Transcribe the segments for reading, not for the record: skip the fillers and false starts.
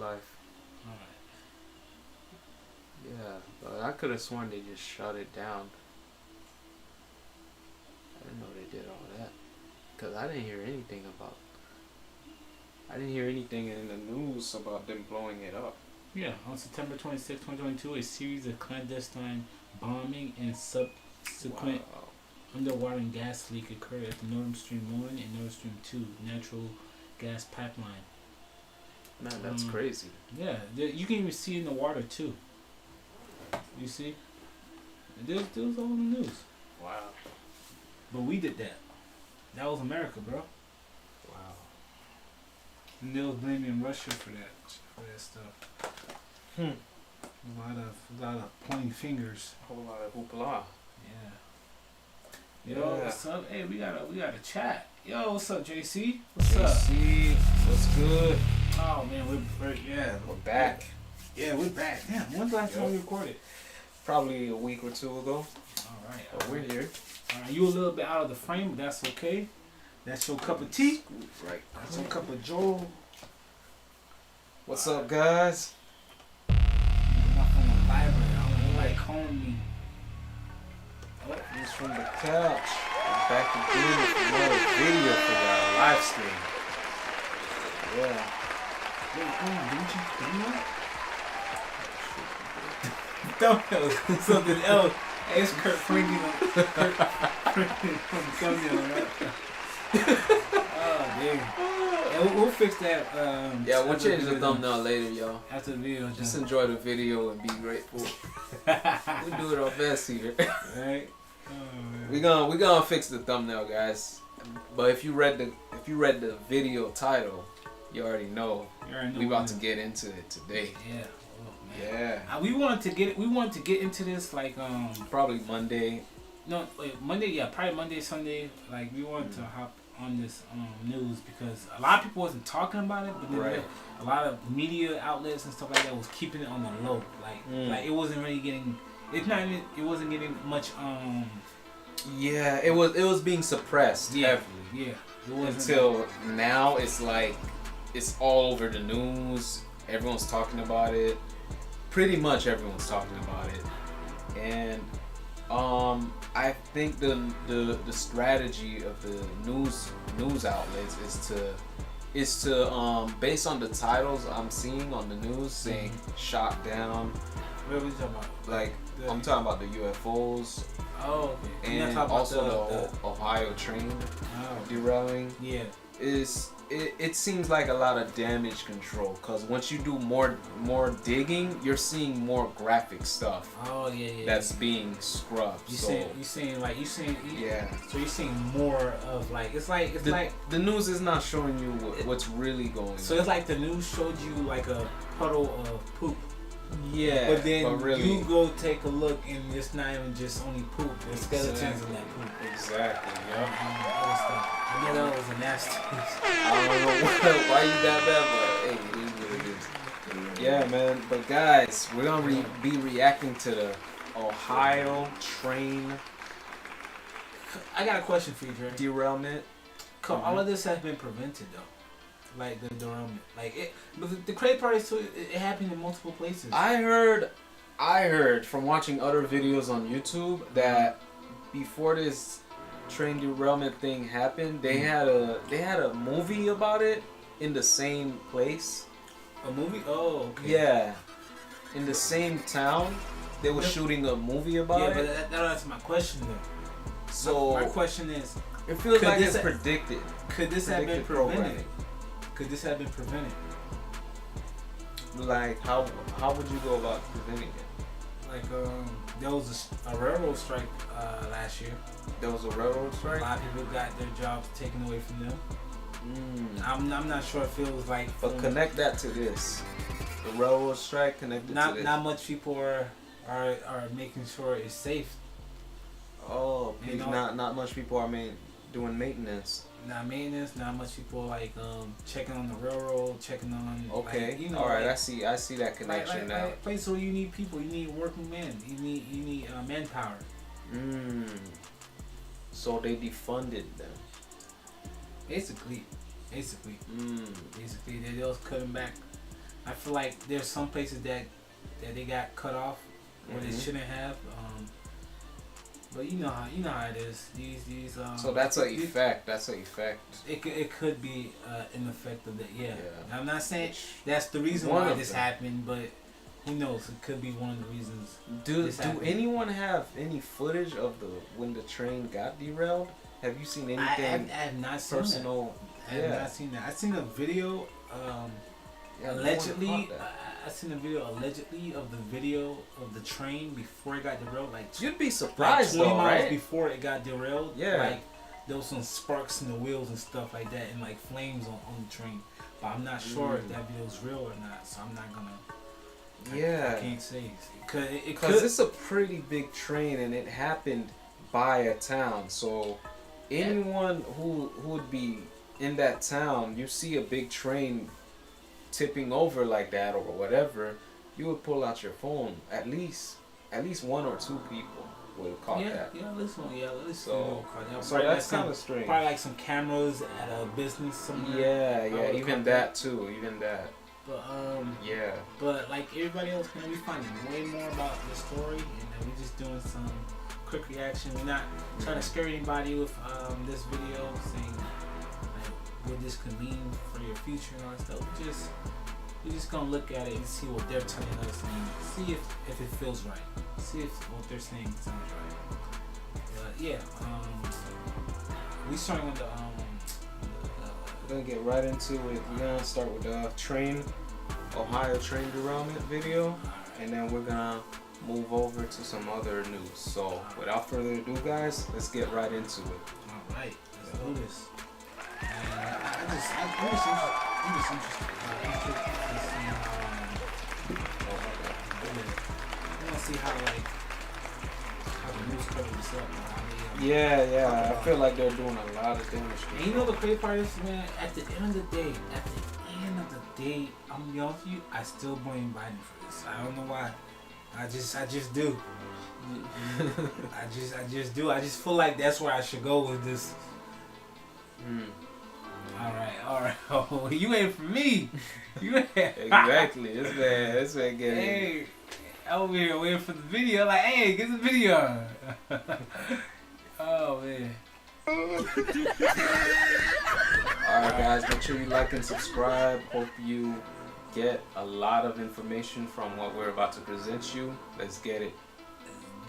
life. Alright. Yeah, but I could have sworn they just shut it down. I didn't know they did all that. Cause I didn't hear anything about. I didn't hear anything in the news about them blowing it up. Yeah, on September 26, 2022, a series of clandestine bombing and subsequent Wow. underwater gas leak occurred at the Nord Stream 1 and Nord Stream 2 natural gas pipeline. Man, that's crazy. Yeah, you can even see it in the water too. You see? There was all in the news. Wow. But we did that. That was America, bro. Wow. And they was blaming Russia for that stuff. Hmm. A lot of pointing fingers. A whole lot of hoopla. Yeah. Yo, Yeah. what's up? Hey, we got a chat. Yo, what's up, JC? What's up? JC, what's good? Oh man, we're back. Yeah, we're back. Damn, when's the last time we recorded? Probably a week or two ago. All right. But we're here. All right, you a little bit out of the frame, but that's okay. That's your cup of tea. Right. That's your cup of Joe. What's up, guys? My phone vibrate. I don't like calling me. Oh, he's from the couch. We're back again with another video for our live stream. Yeah. Didn't you thumbnail? Something else. Hey, it's Kurt Franklin from the thumbnail, right? Oh, damn. Yeah, we'll fix that. Yeah, we'll change the thumbnail later, y'all. After the video. Just enjoy the video and be grateful. We do it our best here. Right? We gonna fix the thumbnail, guys. But if you read the video title, you already know we about to get into it today. Yeah. Yeah. We wanted to get into this like probably Monday. No, wait, Monday. Yeah, probably Monday, Sunday. Like we wanted to hop on this news because a lot of people wasn't talking about it, but then a lot of media outlets and stuff like that was keeping it on the low. Like it wasn't really getting. It wasn't getting much. Yeah, it was being suppressed heavily. Yeah. It wasn't until now, it's like it's all over the news. Everyone's talking about it. Pretty much everyone's talking about it, and I think the strategy of the news outlets is to based on the titles I'm seeing on the news saying shot down. What are we talking about? Like I'm talking about the UFOs. Oh, okay. And also the Ohio train derailing. Yeah. It seems like a lot of damage control because once you do more digging, you're seeing more graphic stuff. Oh yeah. That's being scrubbed. You saying yeah. So you're seeing more of like it's like the news is not showing you what's really going on. So it's like the news showed you like a puddle of poop. Yeah. But then really, you go take a look and it's not even just only poop. There's skeletons in that poop. Exactly. Yeah. Other stuff. I know that was a nasty. I don't know why you got that, but hey, it is what it is. Yeah, man. But guys, we're gonna be reacting to the Ohio train. I got a question for you, Dre. Derailment. All of this has been prevented though. Like the derailment, like it. But the crazy part is too, it happened in multiple places. I heard from watching other videos on YouTube that before this train derailment thing happened, they had a movie about it in the same place. A movie? Oh, okay. Yeah, in the same town, they were shooting a movie about it. Yeah, but that's my question though. So my question is, it feels like it's predicted. Could this have been prevented? Could this have been prevented? Like how would you go about preventing it? Like there was a railroad strike last year. There was a railroad strike. A lot of people got their jobs taken away from them. I'm not sure if it was like. But connect that to this. The railroad strike connected to this. Not much people are making sure it's safe. Oh, not much people are doing maintenance. Not maintenance. Not much people like checking on the railroad, checking on. Okay. Like, all right. I see that connection now. Like place where you need people. You need working men. You need manpower. So they defunded them. Basically. Basically, they just cut them back. I feel like there's some places that they got cut off where they shouldn't have. But you know how it is. These So that's an effect. That's an effect. It could be an effect of that. Yeah. Yeah. I'm not saying that's the reason why this happened, but who knows? It could be one of the reasons. Do anyone have any footage of when the train got derailed? Have you seen anything? I have not seen personal. That. I have not seen that. I've seen a video. Allegedly, I seen a video allegedly of the train before it got derailed. Like you'd be surprised, like 20 though, miles right? before it got derailed. Yeah. Like there was some sparks in the wheels and stuff like that, and like flames on the train. But I'm not sure if that video is real or not, so I'm not gonna. Yeah. I can't say because it's a pretty big train and it happened by a town. So anyone who would be in that town, you see a big train tipping over like that or whatever, you would pull out your phone. At least one or two people would have caught that. Yeah, at least one. Yeah, at least so that. So that's kind of strange. Probably like some cameras at a business somewhere. Yeah, even that too. But yeah. But like everybody else, man, we finding way more about the story, and we're just doing some quick reaction. We're not trying to scare anybody with this video, saying like what this could mean for your future and all that stuff. We're just gonna look at it and see what they're telling us, and see if it feels right. See if what they're saying sounds right. But yeah, we starting with the we're gonna get right into it. We're gonna start with the Ohio train derailment video, and then we're gonna move over to some other news. So without further ado, guys, let's get right into it. All right, let's do this. I'm just interested to see I want to see how the news cover this up. Yeah. I feel like they're doing a lot of damage. And you know the crazy part is, man, at the end of the day, I'm gonna be honest with you, I still blame Biden for this. I don't know why. I just do. I just do. I just feel like that's where I should go with this. All right. Oh, you waiting for me? Exactly. This man getting. Hey, over here waiting for the video. Like, hey, get the video. Oh man. Alright guys, make sure you like and subscribe. Hope you get a lot of information from what we're about to present you. Let's get it.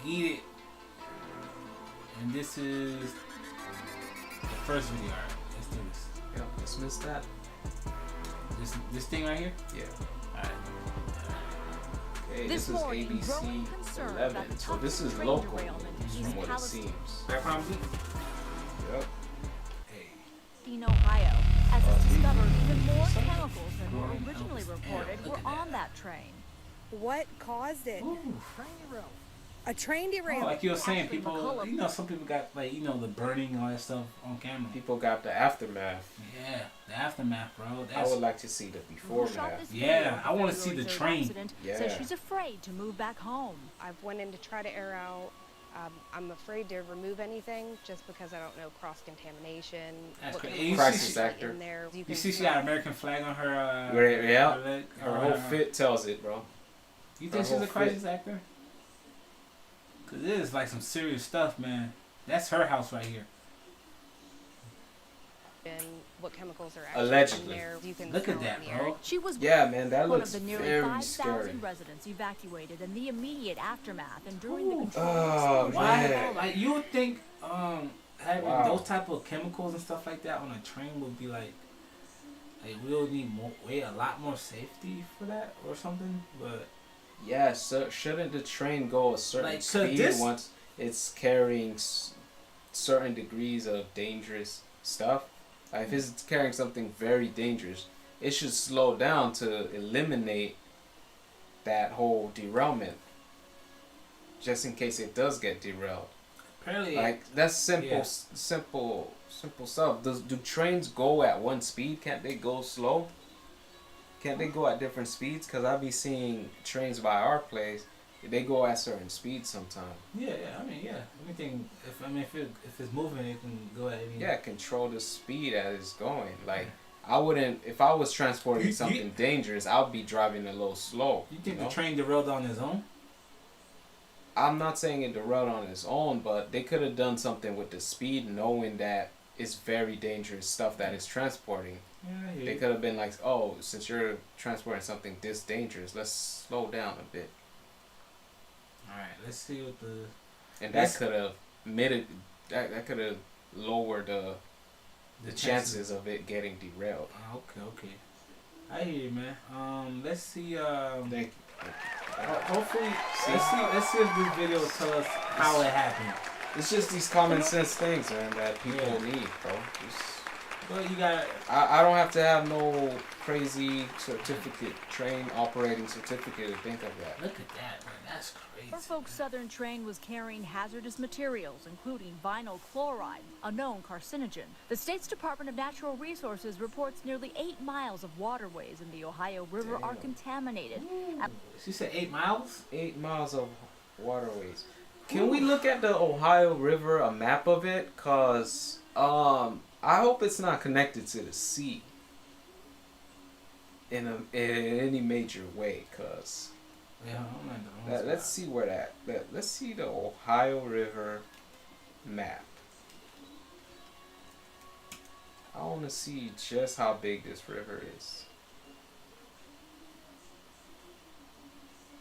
Get it. And this is the first video. Alright, let's do this. Yep, dismiss that. This thing right here? Yeah. Alright. Okay, this is ABC 11. So this is local from what it seems. Background beat? Yep. In Ohio, as it's discovered even more chemicals than were originally reported were on that train. What caused it? Ooh. A train derailment. Oh, like you were saying, people, some people got, like, the burning and all that stuff on camera. People got the aftermath. Yeah, the aftermath, bro. I would like to see the before math. Yeah, I want to see the train. Yeah. So she's afraid to move back home. I've went in to try to air out. I'm afraid to remove anything just because I don't know cross-contamination. That's what crazy. Crisis actor. in there. You see she got an American flag on her, Yeah. her leg, Her whole fit tells it, bro. You think she's a crisis actor? Cause it is like some serious stuff, man. That's her house right here. And what chemicals are actually Allegedly. in there. You can Look at smell that, it in the air. bro. She was Yeah, man, that one looks of the nearly very 5,000 scary. residents evacuated in the immediate aftermath and during the control Oh, explosion. man. Like you would think, having Wow. those type of chemicals and stuff like that on a train would be like we would need a lot more safety for that or something. But Yeah, so shouldn't the train go a certain speed once it's carrying certain degrees of dangerous stuff? Like if it's carrying something very dangerous, it should slow down to eliminate that whole derailment, just in case it does get derailed. apparently, Like that's simple stuff. Do trains go at one speed? Can't they go slow? Can't they go at different speeds? Cause I be seeing trains by our place. They go at certain speeds sometimes. yeah. I mean, yeah. Anything. If it's moving, it can go at any. Yeah, control the speed as it's going. Like I wouldn't. If I was transporting You- something dangerous, I'd be driving a little slow. You think know? the train derailed on his own? I'm not saying it derailed on its own, but they could have done something with the speed, knowing that it's very dangerous stuff that it's transporting. Yeah, They could have been like, oh, since you're transporting something this dangerous, let's slow down a bit. Alright, let's see what the... And that could have that could have lowered the chances of it getting derailed. Okay. I hear you, man. Let's see. Thank you. Hopefully, let's see if this video will tell us how it happened. It's just these common sense things, man, that people Yeah. need, bro. Well, you got... I don't have to have no crazy certificate, train operating certificate to think of that. Look at that, man. That's crazy. Norfolk Southern train was carrying hazardous materials, including vinyl chloride, a known carcinogen. The state's Department of Natural Resources reports nearly 8 miles of waterways in the Ohio River are contaminated. She said 8 miles? 8 miles of waterways. Can we look at the Ohio River, a map of it? Cause I hope it's not connected to the sea in any major way. Cause Yeah, I'm not the wrong let's spot. see where let's see the Ohio River map. I want to see just how big this river is.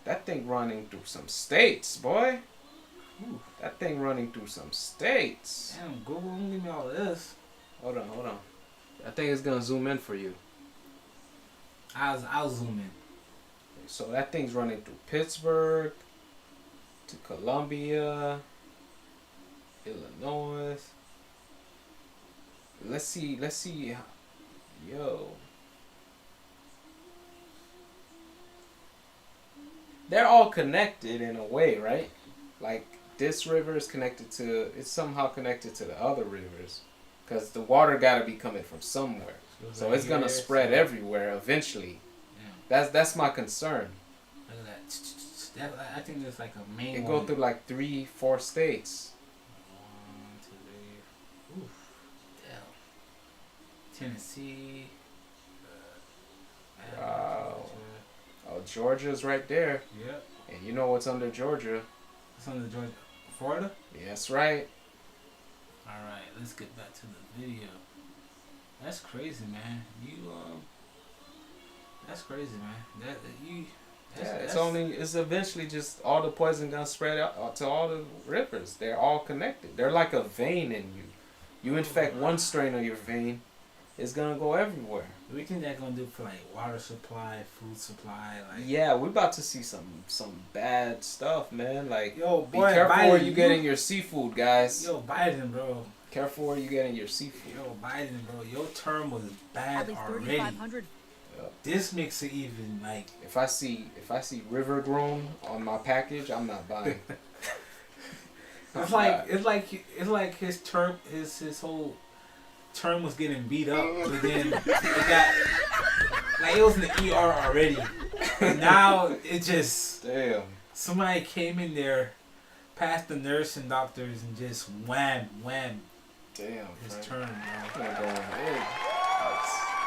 That thing running through some states, boy. Ooh. That thing running through some states. Damn, Google, don't give me all of this. Hold on. I think it's gonna zoom in for you. I'll zoom in. So that thing's running through Pittsburgh, to Columbia, Illinois. Let's see. Yo. They're all connected in a way, right? Like this river is it's somehow connected to the other rivers. Because the water gotta be coming from somewhere. So it's gonna spread everywhere eventually. Yeah. That's my concern. Look at that. I think there's like a main It one. go through like 3-4 states. 1, 2, 3. Oof. Damn. Tennessee. Wow. Oh, Georgia's right there. Yep. And you know what's under Georgia? It's on the Georgia. Florida? Yeah, that's right. Alright, let's get back to the video. That's crazy, man. That's crazy, man. That's Eventually just all the poison gonna spread out to all the rivers. They're all connected. They're like a vein in you. You infect one strain of your vein, it's gonna go everywhere. What do you think that's gonna do for like water supply, food supply, like? Yeah, we're about to see some bad stuff, man. Like, Yo, be boy, careful Biden, where you getting your seafood, guys. Yo, Biden, bro. Careful where you getting your seafood. Yo, Biden, bro. Your term was bad At least already. 3,500. This makes it even like. If I see river grown on my package, I'm not buying. It's like his term, his whole term was getting beat up, but then it got like it was in the ER already. And now it just Damn. somebody came in there, past the nurse and doctors, and just wham. Damn. His Frank. turn, bro. I'm going big.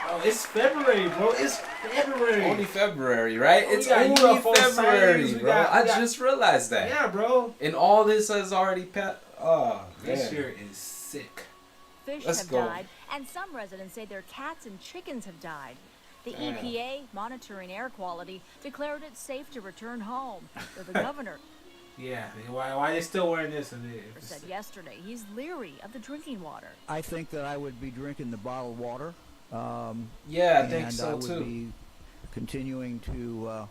Oh, it's February, bro. It's February. Only February, right? Oh, we It's got only UFO February, sightings, bro. I just realized that. Yeah, bro. And all this has already passed. Oh, This man. year is sick. Fish Let's have go. died, and some residents say their cats and chickens have died. The Damn. EPA, monitoring air quality, declared it safe to return home. Though the governor Yeah. Why they still wearing this? said yesterday he's leery of the drinking water. I think that I would be drinking the bottled water. Yeah, I think and so I would too. be continuing to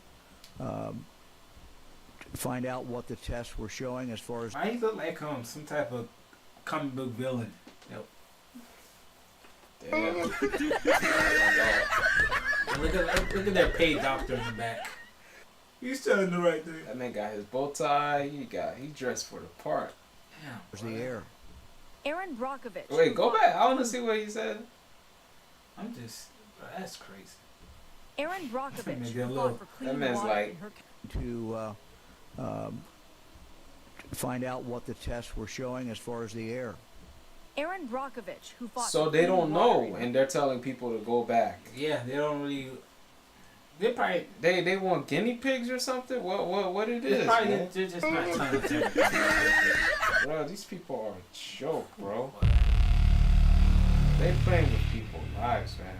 find out what the tests were showing as far as Why he look like some type of comic book villain? Yep. Damn. Look at that paid doctor in the back. He's telling the right thing. That man got his bow tie. He dressed for the part. Damn. the air. Aaron Brockovich. Wait, go back. I want to see what he said. I'm just. That's crazy. Aaron Brockovich, Maybe who a fought little- for clean that man's water like- in her To find out what the tests were showing as far as the air. Aaron Brockovich, who fought So for they clean don't water know, in and they're telling people to go back. Yeah, they don't really. They probably. They want guinea pigs or something. What it is, Probably man? they're just not telling us everything. Bro, these people are a joke, bro. They playing with people's lives, man.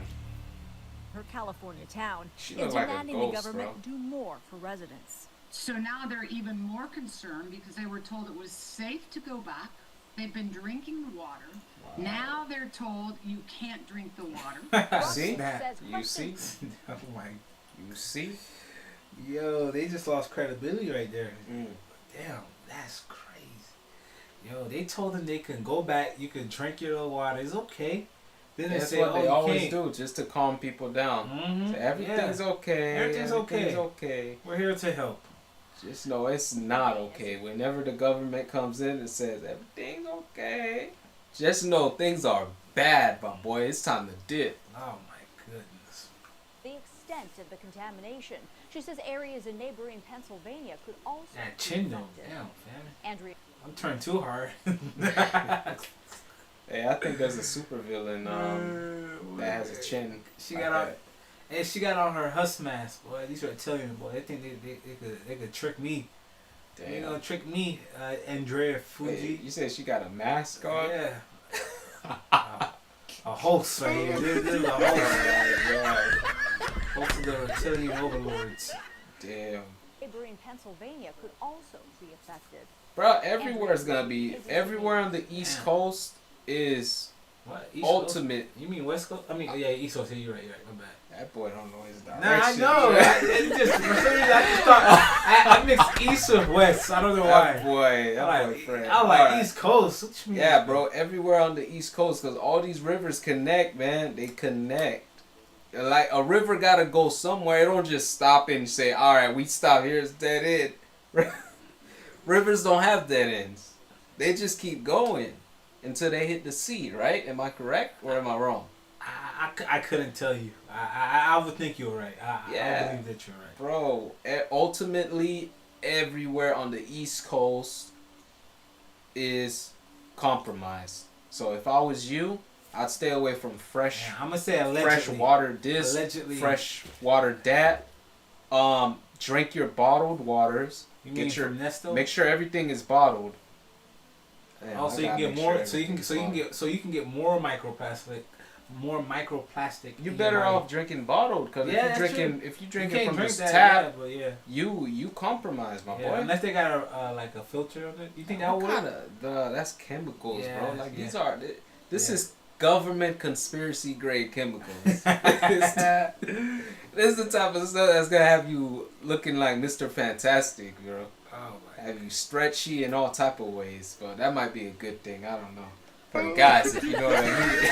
her California town She is look like a demanding ghost, the government bro. do more for residents. So now they're even more concerned because they were told it was safe to go back. They've been drinking the water. Wow. Now they're told you can't drink the water. See? Says You see? Oh my. You see? Yo, they just lost credibility right there. Mm. Damn, that's crazy. Yo, they told them they can go back. You can drink your little water. It's okay. Then they That's say, what oh, they you always can't. do, just to calm people down. Mm-hmm. So everything's okay. Everything's okay. okay. We're here to help. Just know it's not okay. Whenever the government comes in and says everything's okay, just know things are bad, my boy. It's time to dip. Oh my goodness. the extent of the contamination. She says areas in neighboring Pennsylvania could also That be chin though. affected. Damn, fam. Andrea I'm turned too hard. Hey, I think there's a supervillain that has a chin. She like got on, that. and she got on her husk mask, boy. These reptilians, boy. They think they could trick me. They Damn. gonna trick me, Andrea Fuji. Wait, you said she got a mask on? Yeah. A host right here. This is a host. Right. Host of the reptilian overlords. Damn. neighboring Pennsylvania could also be affected. Bro, everywhere's gonna be. Everywhere on the East Damn. Coast is What? East ultimate. Coast? You mean West Coast? I mean, yeah, East Coast. Yeah, you're right. My bad. That boy don't know his direction. Nah, I know. It just, for some reason, I just thought I mixed East with West. I don't know why. That boy, that I boy like, friend. I like Alright. East Coast. What you mean? Yeah, bro. Everywhere on the East Coast, cause all these rivers connect, man. They connect. Like a river gotta go somewhere. It don't just stop and say, "All right, we stop here. It's dead end." Rivers don't have dead ends. They just keep going until they hit the sea, right? Am I correct or am I wrong? I couldn't tell you. I would think you're right. I Yeah. believe that you're right. Bro, ultimately, everywhere on the East Coast is compromised. So if I was you, I'd stay away from fresh, Yeah, I'm gonna say allegedly. fresh water this, Allegedly. fresh water that. Drink your bottled waters. You mean Get your from Nesto? make sure everything is bottled. Damn, Oh, I so you can gotta get make more. sure So you can everything's bottled. more microplastic. More microplastic. You're in better your body. off drinking bottled, cause Yeah, if that's you drinking if you You drinking can't from drink this that, tap, yeah, but yeah. you compromise, my Yeah, boy. unless they got a like a filter on it. You think that What would kind work? of that's chemicals, bro. Yeah, Like yeah. these are this Yeah. is government conspiracy grade chemicals. this is the type of stuff that's gonna have you looking like Mr. Fantastic, bro. Oh my. Have you stretchy in all type of ways, but that might be a good thing. I don't know for the guys, if you know what I mean.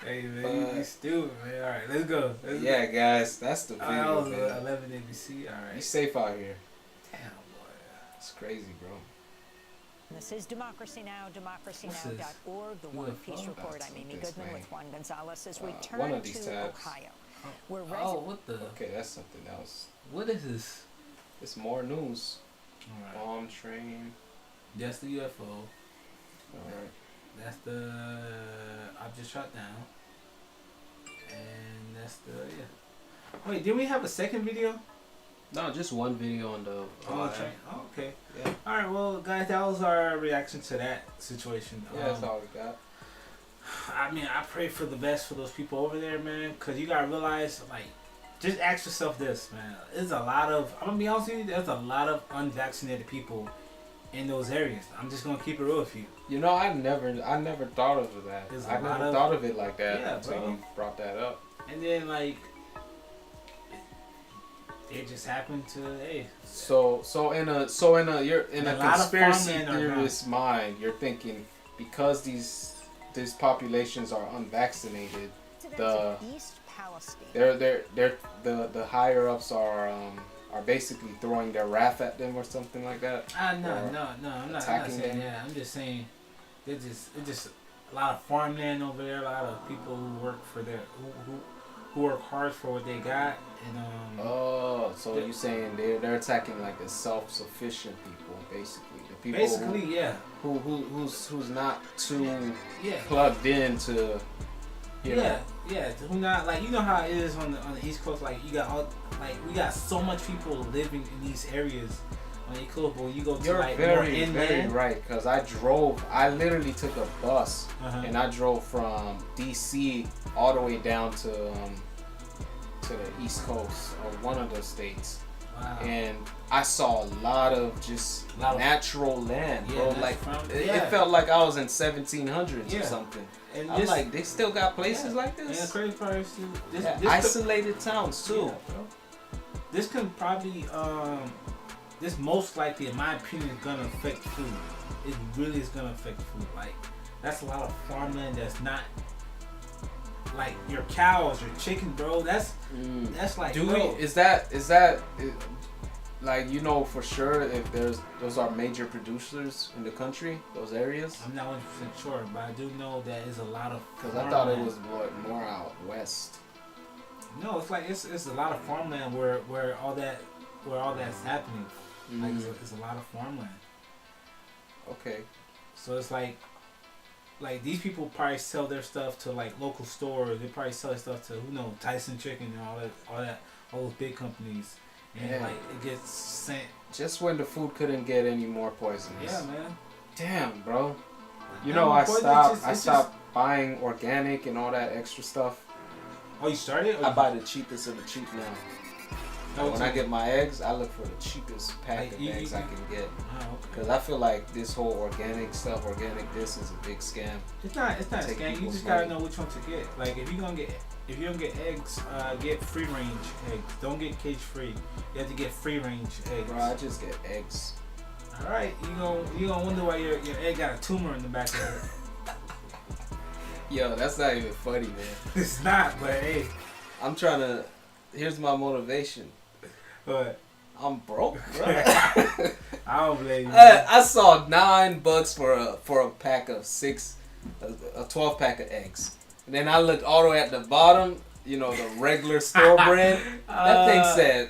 Hey man, you stupid man. All right, let's go. Let's Yeah, guys, that's the go. video, That was man. 11 ABC. All Be right. safe out here. Damn boy. It's crazy, bro. This is Democracy Now!, What's this? democracynow.org, the One UFO? Peace Report. That's I'm Amy this Goodman thing. with Juan Gonzalez as we One turn of these to tabs. Ohio, where Oh, what the? Okay, that's something else. What is this? It's more news. All right. Bomb train. That's the UFO. Alright. That's the object shot down. And that's the Wait, did we have a second video? No, just one video on the. Oh, train. Oh, okay. Yeah. All right. Well, guys, that was our reaction to that situation. Yeah, that's all we got. I mean, I pray for the best for those people over there, man. Cause you gotta realize, like, just ask yourself this, man. There's a lot of. I'm gonna be honest with you. There's a lot of unvaccinated people in those areas. I'm just gonna keep it real with you. You know, I never thought of that. There's a I lot never of- thought of it like that Yeah, until bro. you brought that up. And then like, it just happened to So in a you're in A a lot of conspiracy farmland are theorist mind, you're thinking because these populations are unvaccinated, residents the of East Palestine. they're the higher ups are basically throwing their wrath at them or something like that. No, Or I'm not attacking saying them? that. I'm just saying it's just a lot of farmland over there. A lot of people who work for their who work hard for what they got, and Oh, so you're saying they're attacking like the self-sufficient people, basically the people basically, yeah, who's not too yeah. plugged into. You know. Yeah, who not like, you know how it is on the East Coast, like you got all, like we got so much people living in these areas on the East Coast, but when you go to You're like more very inland, right, because I literally took a bus and I drove from DC all the way down to the East Coast or one of the states. wow. And I saw a lot of just natural land, Yeah, bro. that's Like from- it yeah. felt like I was in 1700s Yeah. or something. And I'm this, like, they still got places yeah. like And this. the crazy part is too, this Isolated towns too. yeah, bro. This can probably this most likely, in my opinion, is gonna affect food. It really is gonna affect food. Like that's a lot of farmland that's not like your cows, your chicken, bro. That's like, Do bro, we? Is that like, you know for sure if those are major producers in the country, those areas? I'm not 100% sure, but I do know that is a lot of. Because I thought it was more out west. No, it's like it's a lot of farmland where all that's happening. Like it's a lot of farmland. Okay. So it's like these people probably sell their stuff to like local stores. They probably sell their stuff to, who knows, Tyson Chicken and all those big companies. And Yeah. like it gets sent. Just when the food couldn't get any more poisonous. Yeah, man. Damn, bro. You No, know, I boy, it's stopped. just- I it's stopped buying organic and all that extra stuff. Oh, you started? Or I buy the cheapest of the cheap now. Oh, When I get my eggs, I look for the cheapest pack Like, of you- eggs I can get. Oh, okay. Because I feel like this whole organic stuff, organic this, is a big scam. It's not a Take scam. You people's just gotta money. know which one to get. Like if you don't get eggs, get free range eggs. Don't get cage free. You have to get free range eggs. Bro, I just get eggs. All right, you gonna wonder why your egg got a tumor in the back of it. Yo, that's not even funny, man. It's not, but hey, I'm trying to. Here's my motivation. but I'm broke, bro. I don't blame you. I saw $9 for a pack of a 12 pack of eggs, and then I looked all the way at the bottom. You know, the regular store brand. That thing said.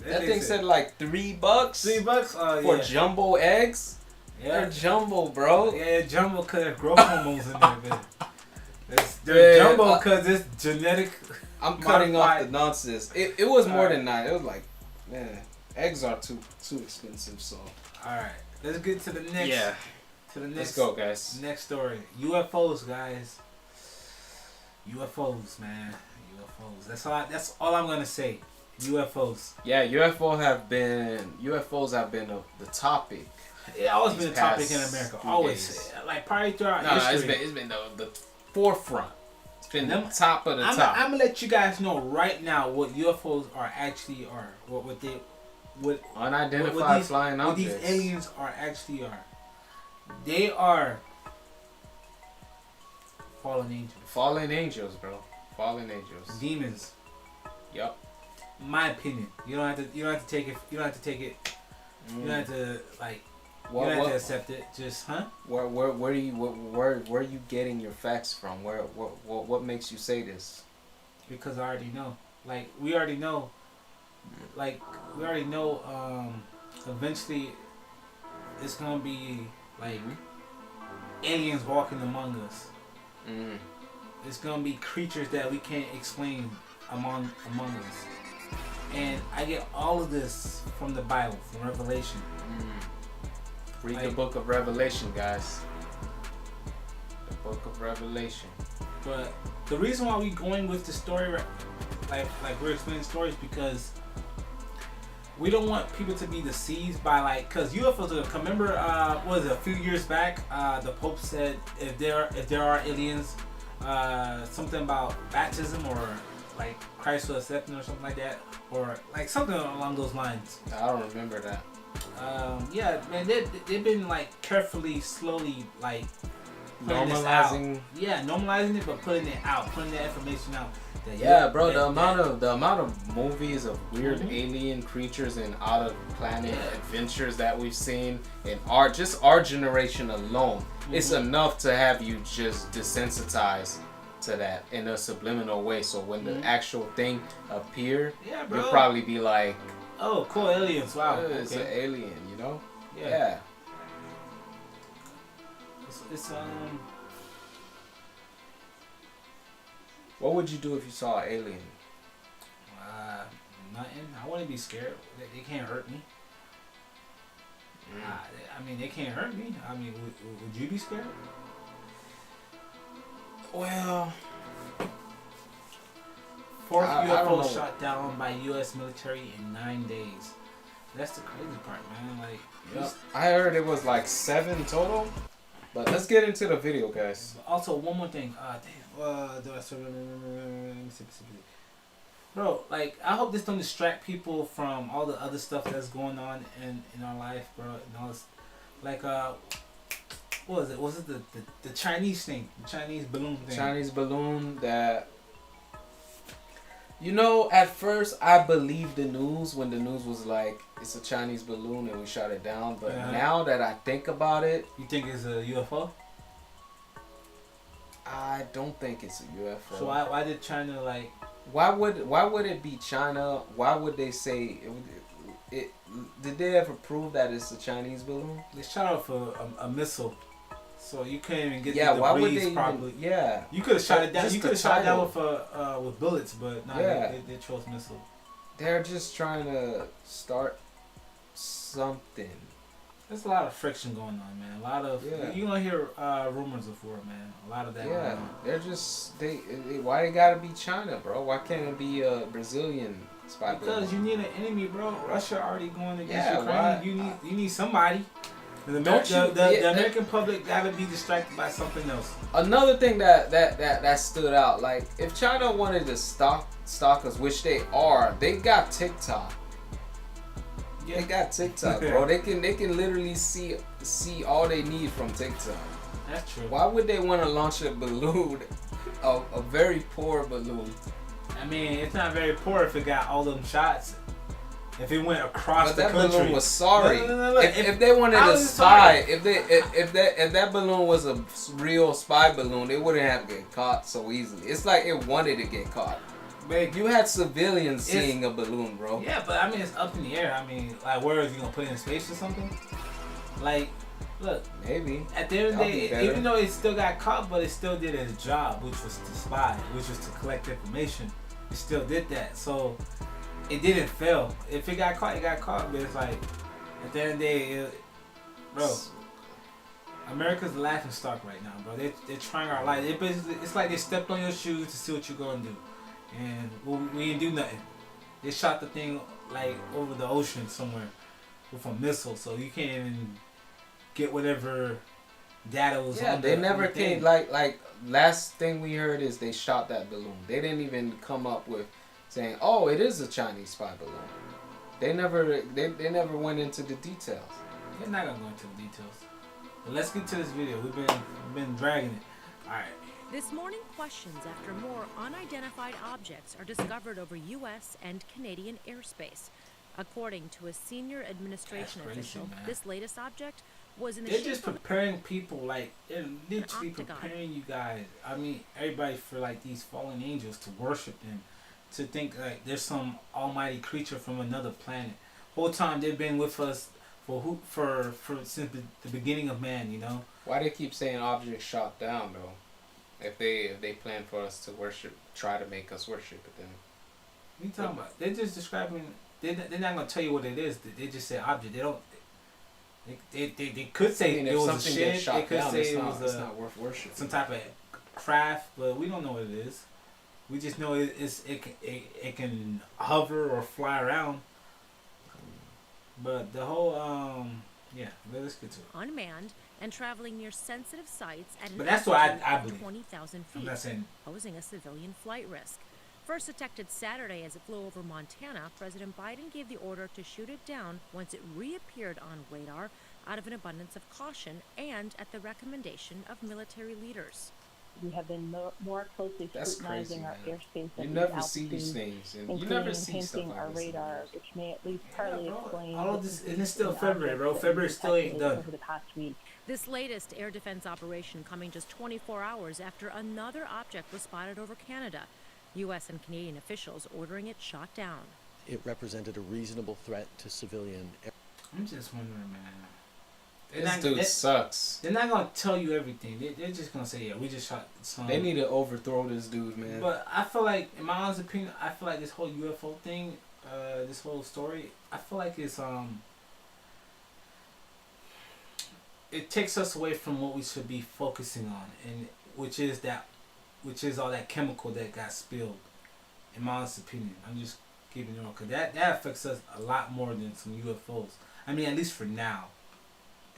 That thing said like $3 $3. Oh for yeah. jumbo eggs. They're Yeah. jumbo, bro. Yeah, jumbo cause there's growth hormones in there, man. They're Yeah, jumbo cause it's genetic. I'm cutting off modified. the nonsense. It was more Alright. than 9. It was like, man, eggs are too expensive. So All right, let's get to the next. yeah, To the next. let's go, guys. Next story. UFOs, guys. UFOs, man. UFOs. That's all I'm gonna say. UFOs. Yeah, UFOs have been the topic. It always been a These topic in past America. few Always, days. like probably throughout No, history. it's been the forefront. It's been the top of the top. I'm gonna let you guys know right now what UFOs actually are. What Unidentified these, flying what objects. these aliens actually are. They are fallen angels, Fallen angels, bro. Fallen angels. demons. Yup. My opinion. You don't have to take it. You don't have to take it. You don't have to like. You don't have to accept it. Just Where are you getting your facts from? What makes you say this? Because I already know. Like we already know. Like we already know. Eventually, it's gonna be like aliens walking among us. Mm. It's gonna be creatures that we can't explain among us. And I get all of this from the Bible, from Revelation. Read the Like- book of Revelation, guys. The book of Revelation. But the reason why we going with the story, like we're explaining stories, because we don't want people to be deceived by because UFOs. Remember, what was it, a few years back? The Pope said if there are aliens, something about baptism or like Christ will accept them or something like that, or like something along those lines. I don't remember that. Yeah, man, they've been like carefully, slowly like putting this out. Normalizing. Yeah, normalizing it, but putting it out, putting that information out. That Yeah, bro. The amount of movies of weird Mhm. alien creatures and out of planet Yeah. adventures that we've seen in our generation alone, it's Mhm. enough to have you just desensitized to that in a subliminal way. So when the actual thing appear, Yeah, bro. you'll probably be like, oh, cool, aliens. Wow. it's an alien, you know? Yeah. It's What would you do if you saw an alien? nothing. I wouldn't be scared. They can't hurt me. I mean, they can't hurt me. I mean, would you be scared? Well, Fourth I don't know. UFO shot down by U.S. military in 9 days. That's the crazy part, man. Like, I heard it was like 7 total. But let's get into the video, guys. also, one more thing. Bro, like, I hope this don't distract people from all the other stuff that's going on in our life, bro. And all this, like, what was it? Was it the Chinese thing? The Chinese balloon thing? Chinese balloon that... You know, at first I believed the news when the news was like, it's a Chinese balloon and we shot it down. But now that I think about it... You think it's a UFO? I don't think it's a UFO. So why did China, like... Why would it be China? Why would they say it? Did they ever prove that it's a Chinese balloon? They shot off a missile. So you couldn't even get Yeah, the why would debris they properly. even, yeah. You could have shot it down. Just You the could have shot it down title. with bullets, but no, Yeah. they chose missile. They're just trying to start something. There's a lot of friction going on, man. A lot of you gonna hear rumors of war, man. A lot of that. Yeah, going on. they're just why they gotta be China, bro? Why can't it be a Brazilian spy balloon? Because you need an enemy, bro. Russia already going against Yeah, Ukraine. why? You need somebody. The American public gotta be distracted by something else. Another thing that stood out, like if China wanted to stalk us, which they are, they got TikTok. Yeah. They got TikTok, bro. They can literally see all they need from TikTok. That's true. Why would they want to launch a balloon, a very poor balloon? I mean, it's not very poor if it got all them shots. If it went across But the that country. balloon was sorry. No. If they wanted to spy, if that balloon was a real spy balloon, they wouldn't have to get caught so easily. It's like it wanted to get caught. But You had civilians seeing a balloon, bro. yeah, but I mean, it's up in the air. I mean, like, where is you gonna put it in space or something? Like, look. Maybe. At the end of the That'll be day, better. even though it still got caught, but it still did its job, which was to spy, which was to collect information. It still did that, so it didn't fail. If it got caught, it got caught. But it's like, at the end of the day, bro, America's the laughing stock right now, bro. They're trying our life. It's like they stepped on your shoes to see what you're gonna do, and we didn't do nothing. They shot the thing like over the ocean somewhere with a missile, so you can't even get whatever data was. Yeah, on they the never thing. came. Like last thing we heard is they shot that balloon. They didn't even come up with saying, "Oh, it is a Chinese spy balloon." They never went into the details. They're not gonna go into the details. But let's get to this video. We've been dragging it. All right. This morning, questions after more unidentified objects are discovered over U.S. and Canadian airspace. According to a senior administration That's crazy, official, man. this latest object was in the They're shape just of preparing people, like they're literally octagon. preparing you guys. I mean, everybody for like these fallen angels to worship them, to think like there's some almighty creature from another planet. Whole time they've been with us for since the beginning of man. You know. Why they keep saying objects shot down though? If they plan for us to worship, try to make us worship it, then What are you talking about? They're just describing. They're not gonna tell you what it is. They just say object. They don't. They could say I mean, it if was a something shed. gets shot They could down, say it's it not worth worshiping. some type of craft, but we don't know what it is. We just know it can hover or fly around. But the whole let's get to it. unmanned and traveling near sensitive sites at an But that's what altitude I of believe. 20,000 I'm feet, not saying posing a civilian flight risk. First detected Saturday as it flew over Montana, President Biden gave the order to shoot it down once it reappeared on radar out of an abundance of caution and at the recommendation of military leaders. we have been more closely That's scrutinizing crazy, our man. airspace You at never these see these altitudes, things, and you including never see stuff enhancing like our this in the radar, news. which may at least partly explain all the of this, and increase it's still in February, bro. objects that February we've still ain't detected done. over the past week. This latest air defense operation coming just 24 hours after another object was spotted over Canada. U.S. and Canadian officials ordering it shot down. It represented a reasonable threat to civilian air. I'm just wondering, man. This dude sucks. They're not gonna tell you everything. They're just gonna say, yeah, we just shot some. They need to overthrow this dude, man. But I feel like, in my honest opinion, I feel like this whole UFO thing, this whole story, I feel like it's it takes us away from what we should be focusing on, and which is all that chemical that got spilled. In my honest opinion, I'm just keeping it on, because that affects us a lot more than some UFOs. I mean, at least for now.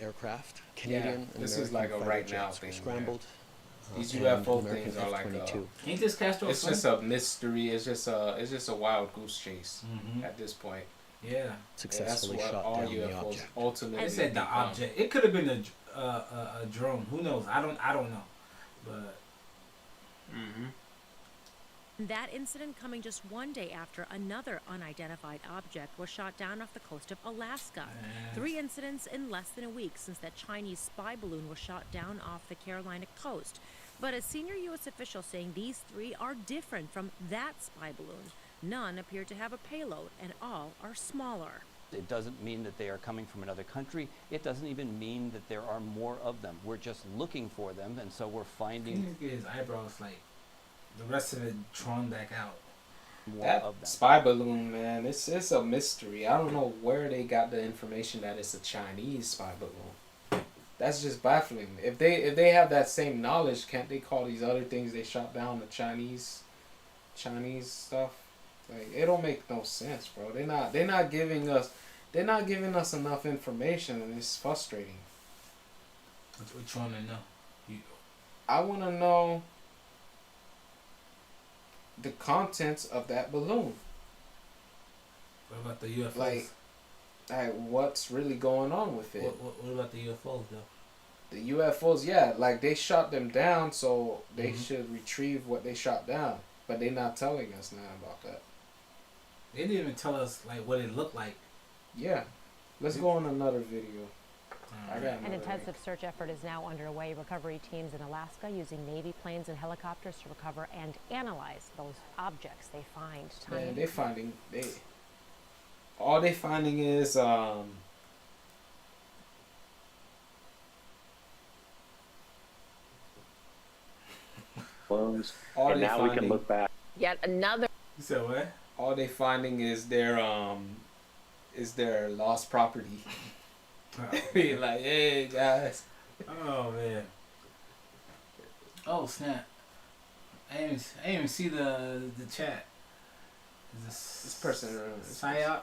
Aircraft, Canadian and this American is like a fighter right now jets were thing. scrambled. These and UFO American things are like F-22. Ain't this Castro? It's just a mystery. It's just a wild goose chase at this point. Yeah. Successfully that's what shot all down the UFOs object. ultimately. I said the become. object. It could have been a drone. Who knows? I don't know. But. That incident coming just one day after another unidentified object was shot down off the coast of Alaska. 3 incidents in less than a week since that Chinese spy balloon was shot down off the Carolina coast. But a senior U.S. official saying these 3 are different from that spy balloon. None appear to have a payload, and all are smaller. It doesn't mean that they are coming from another country. It doesn't even mean that there are more of them. We're just looking for them, and so we're He finding needs to get his eyebrows like the rest of it drawn back out. more That of them. spy balloon, man, it's a mystery. I don't know where they got the information that it's a Chinese spy balloon. That's just baffling. If they have that same knowledge, can't they call these other things they shot down the Chinese stuff? Like, it don't make no sense, bro. They're not giving us enough information, and it's frustrating. What you trying to know? I want to know the contents of that balloon. What about the UFOs? Like what's really going on with it? What about the UFOs though? The UFOs, yeah, like they shot them down, so they should retrieve what they shot down. But they're not telling us nothing about that. They didn't even tell us like what it looked like. Yeah, let's go on another video. I got An intensive search effort is now underway. Recovery teams in Alaska using Navy planes and helicopters to recover and analyze those objects they find. Man, all they finding is closed, and now we can look back. Yet another. You said what? All they finding is their lost property. Be like, hey guys. Oh man. Oh snap! I didn't even see the chat. This person psyop.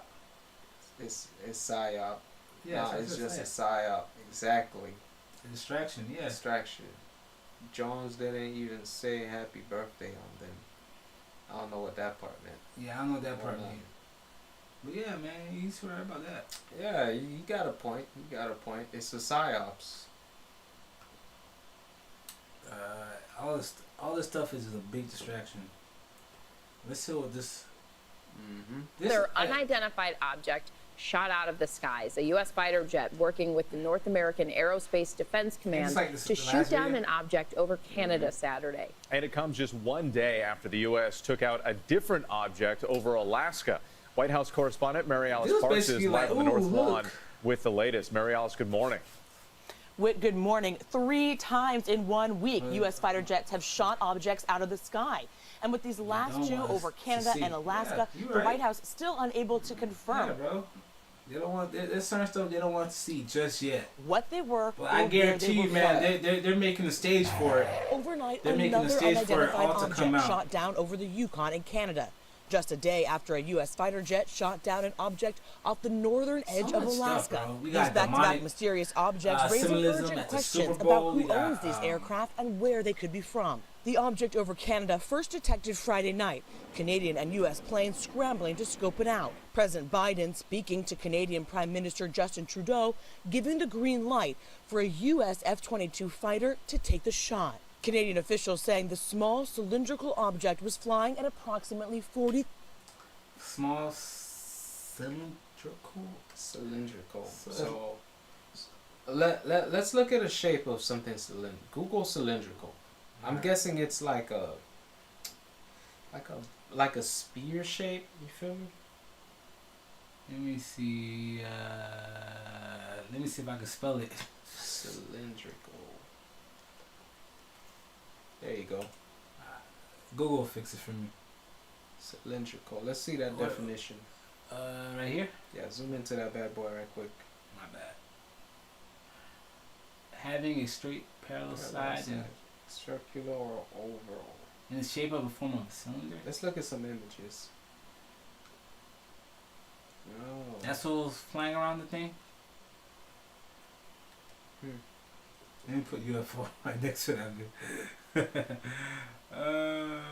It's psyop. Yeah, no, it's just a psyop. Exactly. A distraction. Yeah. Distraction. Jones didn't even say happy birthday on them. I don't know what that part meant. Yeah, I don't know what that part meant. But yeah, man, he's right about that. Yeah, you got a point. You got a point. It's a psyops. All this stuff is a big distraction. Let's see what this. Their unidentified object shot out of the skies. A U.S. fighter jet working with the North American Aerospace Defense Command to shoot down an object over Canada Saturday. And it comes just one day after the U.S. took out a different object over Alaska. White House correspondent Mary Alice Parks is live on the North Lawn with the latest. Mary Alice, good morning. Whit, good morning. 3 times in 1 week, U.S. fighter jets have shot objects out of the sky. And with these last 2 over Canada and Alaska, the White House still unable to confirm. Yeah, bro. They don't want. There's certain stuff they don't want to see just yet. What they were. Well, I guarantee you, man, they're making the stage for it. Overnight, they're making the stage for it all to come out. Shot down over the Yukon in Canada. Just a day after a U.S. fighter jet shot down an object off the northern edge of Alaska. These back-to-back mysterious objects raising urgent questions about who owns these aircraft and where they could be from. The object over Canada first detected Friday night. Canadian and U.S. planes scrambling to scope it out. President Biden speaking to Canadian Prime Minister Justin Trudeau, giving the green light for a U.S. F-22 fighter to take the shot. Canadian officials saying the small cylindrical object was flying at approximately 40. Small cylindrical? Cylindrical. So let's look at a shape of something cylindrical. Google cylindrical. I'm guessing it's like a spear shape. You feel me? Let me see. Let me see if I can spell it. Cylindrical. There you go. Google will fix it for me. Cylindrical. Let's see that definition. Right here? Yeah, zoom into that bad boy right quick. My bad. Having a straight parallel side and circular or oval. In the shape of a form of a cylinder? Let's look at some images. Oh. That's what was flying around the thing? Let me put UFO right next to that.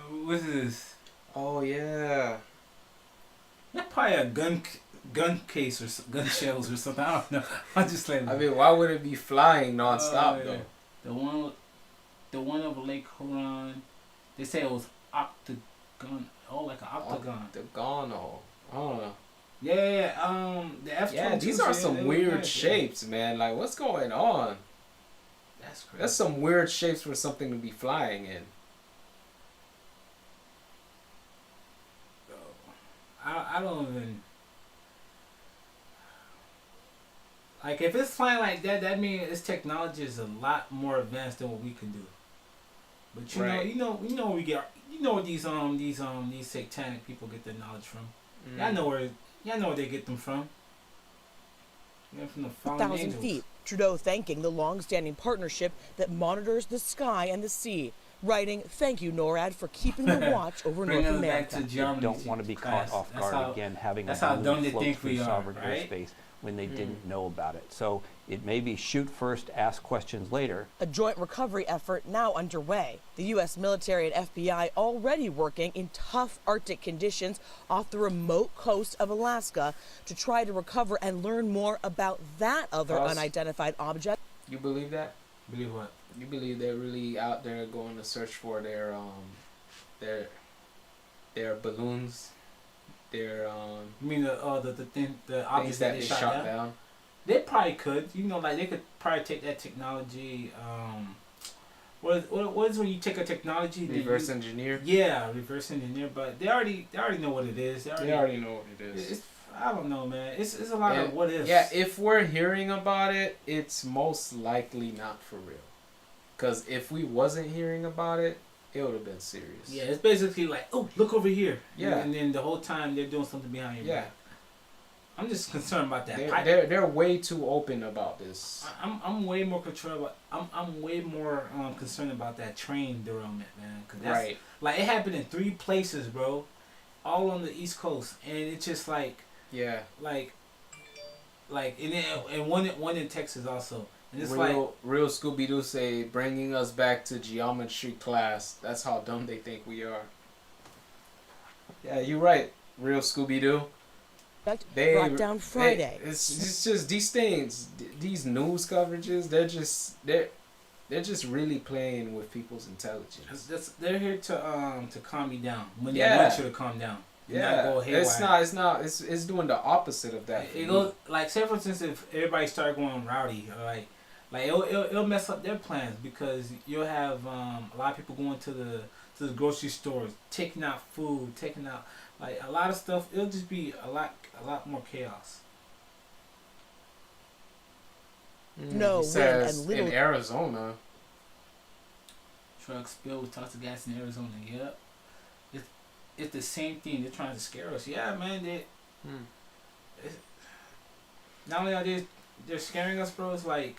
What's this? Oh yeah. That's probably a gun case or gun shells or something. I don't know. I just like. I mean, why would it be flying nonstop though? The one over Lake Huron. They say it was octagon. Oh, like an octagon. Octagonal. I don't know. Yeah. The F-22. Yeah, these are some weird shapes, man. Like, what's going on? That's crazy. That's some weird shapes for something to be flying in. I don't even. Like, if it's flying like that, that means its technology is a lot more advanced than what we can do. But you know where we get, where these satanic people get their knowledge from. Y'all know where they get them from. From the fallen 1,000 angels. feet. Trudeau thanking the long-standing partnership that monitors the sky and the sea, writing, "Thank you, NORAD, for keeping the watch over North America." They don't want to be caught off guard again, having a balloon float through sovereign airspace when they didn't know about it. So it may be shoot first, ask questions later. A joint recovery effort now underway. The U.S. military and FBI already working in tough Arctic conditions off the remote coast of Alaska to try to recover and learn more about that other unidentified object. You believe that? Believe what? You believe they're really out there going to search for their balloons? Their You mean the objects that they shot down? They probably could. Like they could probably take that technology. What is when you take a technology? Reverse engineer. Yeah, reverse engineer. But they already know what it is. They already know what it is. I don't know, man. It's a lot of what ifs. Yeah, if we're hearing about it, it's most likely not for real. Cause if we wasn't hearing about it, it would have been serious. Yeah, it's basically like, oh, look over here. Yeah. And then the whole time they're doing something behind your back. I'm just concerned about that. They're way too open about this. I'm way more concerned about. I'm way more concerned about that train derailment, man. Cause that's, like, it happened in 3 places, bro, all on the East Coast, and it's just like and one in Texas also. And it's real Scooby-Doo say, bringing us back to geometry class. That's how dumb they think we are. Yeah, you're right, real Scooby-Doo. They brought down Friday. It's just these things, these news coverages. They're just really playing with people's intelligence. They're here to calm you down when they want you to calm down. Yeah, not go haywire. It's doing the opposite of that. It goes like, say for instance, if everybody started going rowdy, like it'll mess up their plans, because you'll have a lot of people going to the grocery stores, taking out food, taking out like a lot of stuff. It'll just be a lot more chaos. No wind and little in Arizona. Trucks filled with toxic gas in Arizona. Yep. It's the same thing. They're trying to scare us. Yeah, man. Not only are they're scaring us, bro. It's like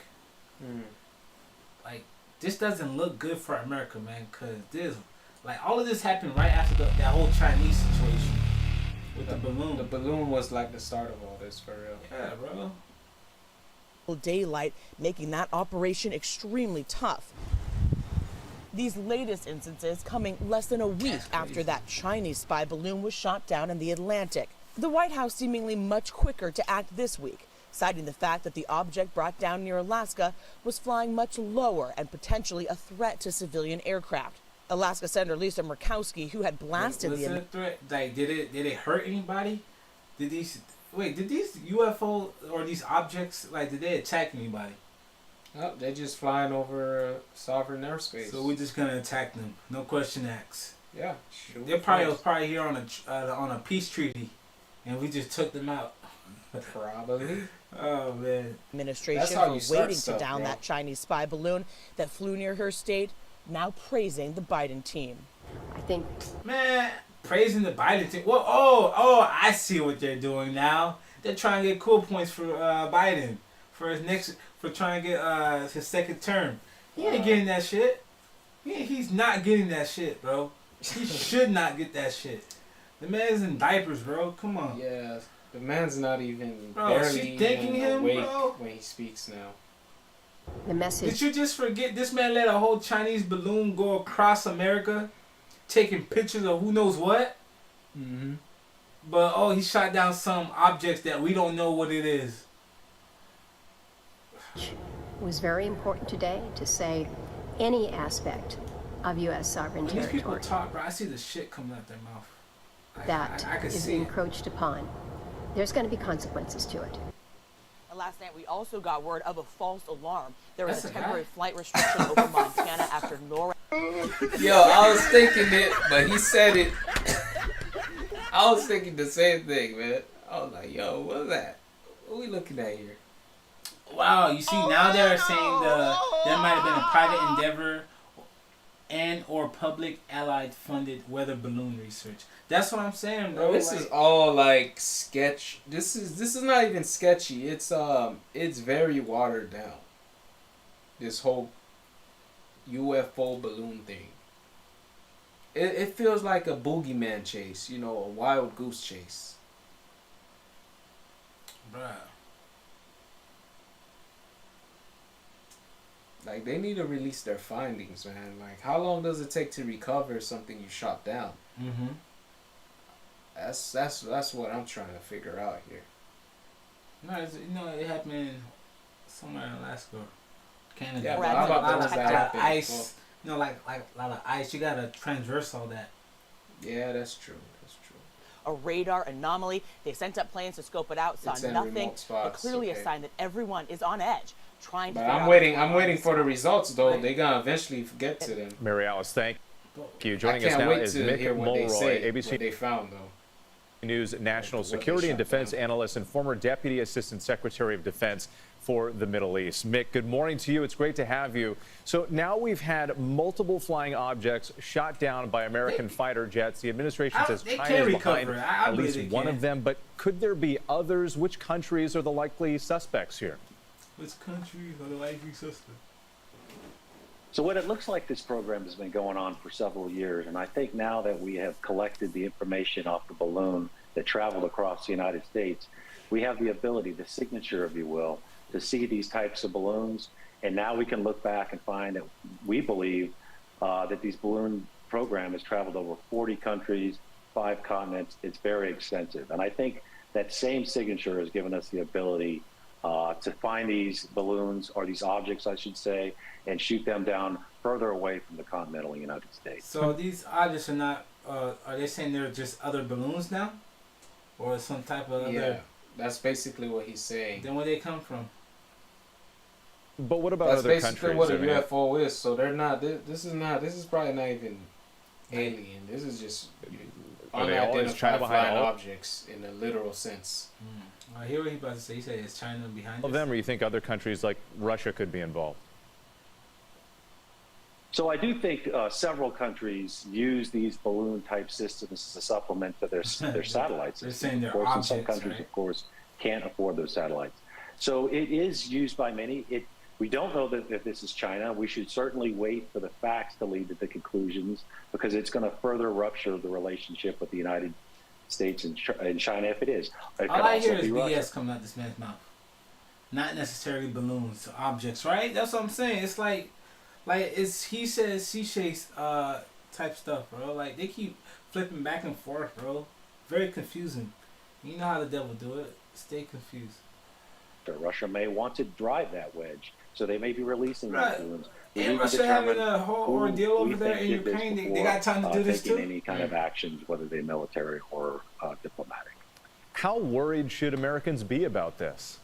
this doesn't look good for America, man. Cause all of this happened right after that whole Chinese situation with the balloon. The balloon was like the start of all this, for real. Yeah, bro. Daylight, making that operation extremely tough. These latest instances coming less than a week after that Chinese spy balloon was shot down in the Atlantic. The White House seemingly much quicker to act this week, citing the fact that the object brought down near Alaska was flying much lower and potentially a threat to civilian aircraft. Alaska Senator Lisa Murkowski, who had blasted was it a threat? Like, did it hurt anybody? Did these UFO or these objects, like, did they attack anybody? Oh, they're just flying over sovereign airspace. So we're just gonna attack them, no question asked. Yeah, they're probably here on a peace treaty, and we just took them out. Probably. Oh man. Administration for waiting to down that Chinese spy balloon that flew near her state, now praising the Biden team. I think, man, praising the Biden team. Well, I see what they're doing now. They're trying to get cool points for Biden for trying to get his second term. He ain't getting that shit. He's not getting that shit, bro. He should not get that shit. The man's in diapers, bro. Come on. Yeah, the man's not even barely thanking him, awake bro, when he speaks now. The message. Did you just forget this man let a whole Chinese balloon go across America, taking pictures of who knows what? Mm-hmm. But he shot down some objects that we don't know what it is. It was very important today to say any aspect of U.S. sovereign When these people territory talk, bro, I see the shit coming out their mouth. that I can is see it. encroached upon. There's going to be consequences to it. Last night, we also got word of a false alarm. There was That's a a temporary guy? flight restriction over Montana after NORAD. Yo, I was thinking it, but he said it. I was thinking the same thing, man. I was like, yo, what's that? What are we looking at here? Wow, you see, now they're saying there might have been a private endeavor and or public allied funded weather balloon research. That's what I'm saying, bro. This is all like sketch. This is not even sketchy. It's very watered down. This whole UFO balloon thing. It feels like a boogeyman chase, a wild goose chase. Bruh. Like, they need to release their findings, man. Like, how long does it take to recover something you shot down? Mm-hmm. That's what I'm trying to figure out here. No, it happened somewhere in Alaska, Canada. Yeah, but how about those that happen? Ice. Like a lot of ice. You gotta transverse all that. Yeah, that's true. A radar anomaly. They sent up planes to scope it out, saw It's in nothing, remote spots, but clearly okay. a sign that everyone is on edge, trying to But figure out I'm what's waiting going for on. the results, though. They're gonna eventually get to them. Mary Alice, thank you. Joining I us can't now wait is to Mick hear what they Mulroy, say, ABC what they found, though. News national security and defense analyst and former deputy assistant secretary of defense for the Middle East. Mick, good morning to you. It's great to have you. So now we've had multiple flying objects shot down by American fighter jets. The administration says China is behind at least one of them, but could there be others? Which countries are the likely suspects here? Which countries are the likely suspects? So what it looks like, this program has been going on for several years, and I think now that we have collected the information off the balloon that traveled across the United States, we have the ability, the signature, if you will, to see these types of balloons, and now we can look back and find that we believe that these balloon program has traveled over 40 countries, 5 continents. It's very extensive, and I think that same signature has given us the ability to find these balloons, or these objects, I should say, and shoot them down further away from the continental United States. So these objects are not, are they saying they're just other balloons now? Or some type of other... Yeah, that's basically what he's saying. Then where they come from? But what about that's other basically countries? what a UFO is. So they're not, this is probably not even alien. This is just unidentified flying objects in a literal sense. I hear what he's about to say. He said it's China behind Of them, or you think other countries like Russia could be involved? So I do think several countries use these balloon-type systems as a supplement to their satellite systems. They're saying they're of course, objects, and some countries, right? of course, can't afford those satellites. So it is used by many. We don't know that if this is China. We should certainly wait for the facts to lead to the conclusions, because it's going to further rupture the relationship with the United States and China if it is. It All I hear is Russia. BS coming out this man's mouth. Not necessarily balloons, objects, right? That's what I'm saying. It's like it's he says, she says type stuff, bro. Like, they keep flipping back and forth, bro. Very confusing. You know how the devil do it. Stay confused. Russia may want to drive that wedge, so they may be releasing these balloons. And Russia having a whole ordeal over there in Ukraine. They got time to do this too. Taking any kind of actions, whether they're military or diplomatic. How worried should Americans be about this?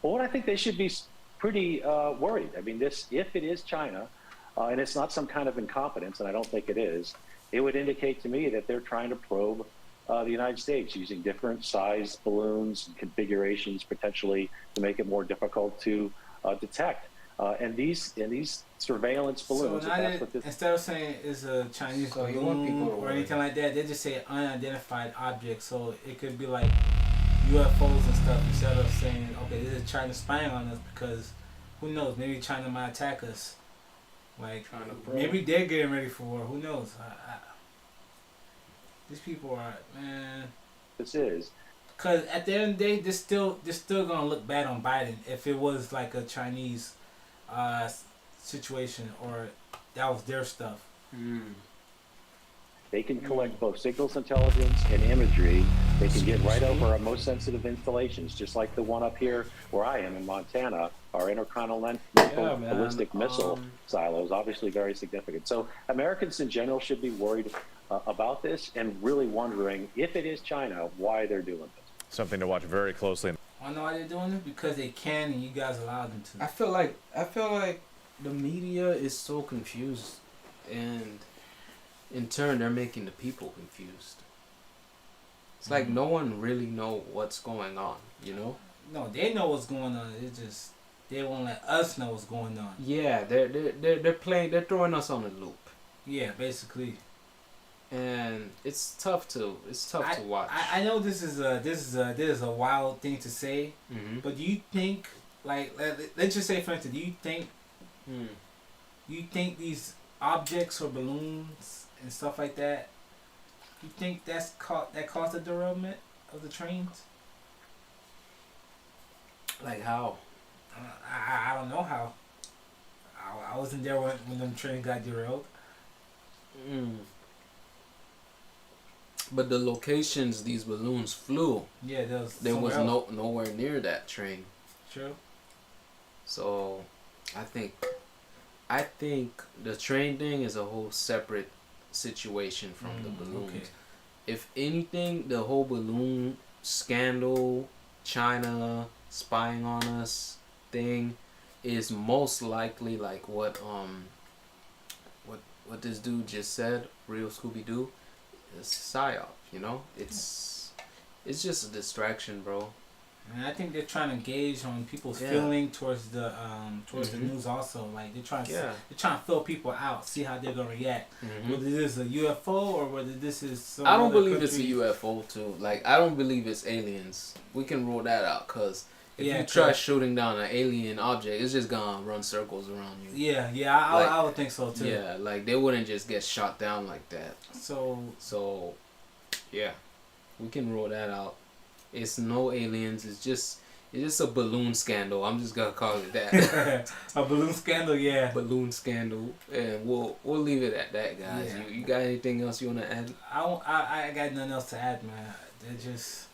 Well, I think they should be pretty worried. I mean, if it is China, and it's not some kind of incompetence, and I don't think it is, it would indicate to me that they're trying to probe the United States using different size balloons and configurations potentially to make it more difficult to detect. And these surveillance balloons. So instead of saying it's a Chinese balloon or anything like that, they just say unidentified object. So it could be like UFOs and stuff instead of saying, okay, this is China spying on us, because who knows? Maybe China might attack us. Like maybe they're getting ready for war. Who knows? These people are, man. This is. Because at the end of the day, they're still gonna look bad on Biden if it was like a Chinese situation or that was their stuff. They can collect both signals intelligence and imagery. They can get right over our most sensitive installations, just like the one up here where I am in Montana. Our intercontinental ballistic missile silos, obviously very significant. So Americans in general should be worried about this and really wondering, if it is China, why they're doing this. Something to watch very closely. I know why they're doing it, because they can and you guys allow them to. I feel like the media is so confused, and in turn they're making the people confused. It's like no one really know what's going on, you know? No, they know what's going on. It's just they won't let us know what's going on. Yeah, they're throwing us on a loop. Yeah, basically. And it's tough to watch. I know this is a wild thing to say, but do you think, like, let's just say for instance, do you think these objects or balloons and stuff like that, you think that caused the derailment of the trains? Like how? I don't know how. I wasn't there when them trains got derailed. But the locations these balloons flew, there was nowhere near that train. True. So, I think the train thing is a whole separate situation from the balloons. Okay. If anything, the whole balloon scandal, China spying on us thing, is most likely like what this dude just said, Real Scooby Doo. It's psyop, you know. It's just a distraction, bro. And I think they're trying to gauge on people's feeling towards the news also. Like they're trying to fill people out, see how they're gonna react. Whether this is a UFO or whether this is some I don't believe it's a UFO too. Like I don't believe it's aliens. We can rule that out, cause if you try shooting down an alien object, it's just gonna run circles around you. I would think so too. Yeah, like they wouldn't just get shot down like that. So yeah, we can rule that out. It's no aliens. It's just a balloon scandal. I'm just gonna call it that. A balloon scandal, yeah. Balloon scandal, and we'll leave it at that, guys. Yeah. You got anything else you wanna add? I got nothing else to add, man. They're just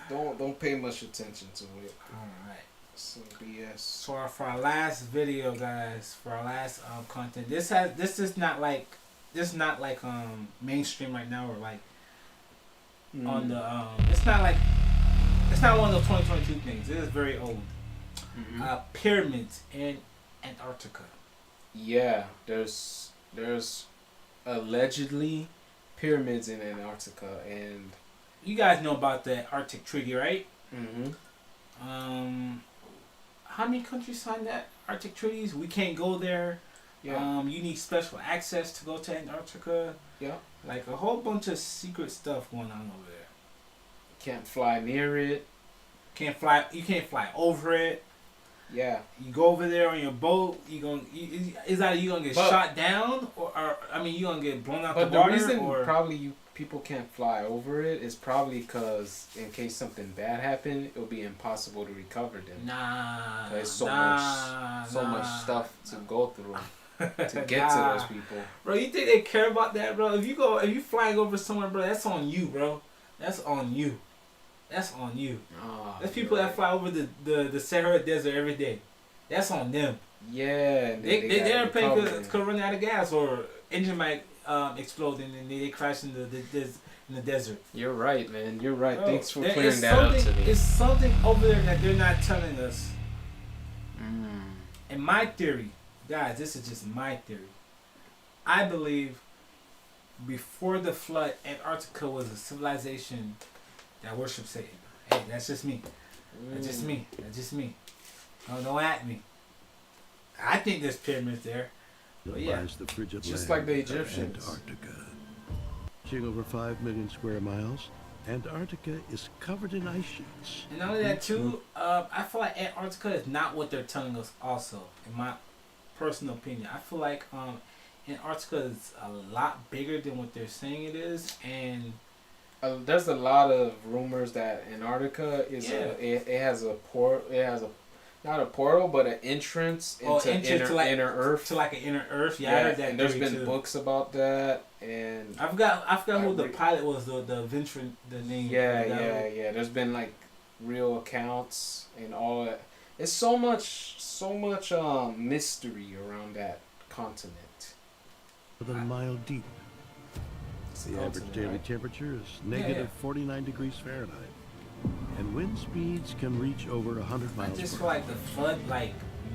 Don't pay much attention to it. Alright. Some BS. So for our last video, guys, for our last content, this is not like mainstream right now, or like on the it's not one of those 2022 things. It is very old. Pyramids in Antarctica. Yeah, there's allegedly pyramids in Antarctica, and you guys know about the Arctic Treaty, right? How many countries signed that Arctic treaties? We can't go there. Yeah. You need special access to go to Antarctica. Yeah. Like a whole bunch of secret stuff going on over there. Can't fly near it. You can't fly over it. Yeah. You go over there on your boat. Is that you gonna get shot down, or you gonna get blown out the water? But the reason probably people can't fly over it is probably because in case something bad happened, it'll be impossible to recover them. There's so much stuff to go through to get to those people. Bro, you think they care about that, bro? If you flying over somewhere, bro, that's on you, bro. That's on you. That's on you. Oh, There's people that fly over the Sahara Desert every day. That's on them. Yeah, they're paying because running out of gas or engine might explode and then they crash in the desert. You're right, man. You're right. Bro, thanks for clearing that up to me. It's something over there that they're not telling us. And my theory, guys, this is just my theory. I believe before the flood, Antarctica was a civilization that worshipped Satan. Hey, that's just me. That's just me. That's just me. No, don't at me. I think there's pyramids there. But yeah, the frigid just land like the Egyptians. Antarctica. Reaching over 5 million square miles, Antarctica is covered in ice sheets. And not only that too, I feel like Antarctica is not what they're telling us also, in my personal opinion. I feel like Antarctica is a lot bigger than what they're saying it is, and there's a lot of rumors that Antarctica is it has a port. It has a not a portal, but an entrance into inner Earth. To like an inner Earth. Yeah, I heard that. And there's been books about that, and I forgot who the pilot was. The venture, the name. Yeah. There's been like real accounts and all that. It's so much mystery around that continent. With a mile deep. The average daily temperature is negative 49 degrees Fahrenheit. And wind speeds can reach over 100 miles per hour. I just feel like the flood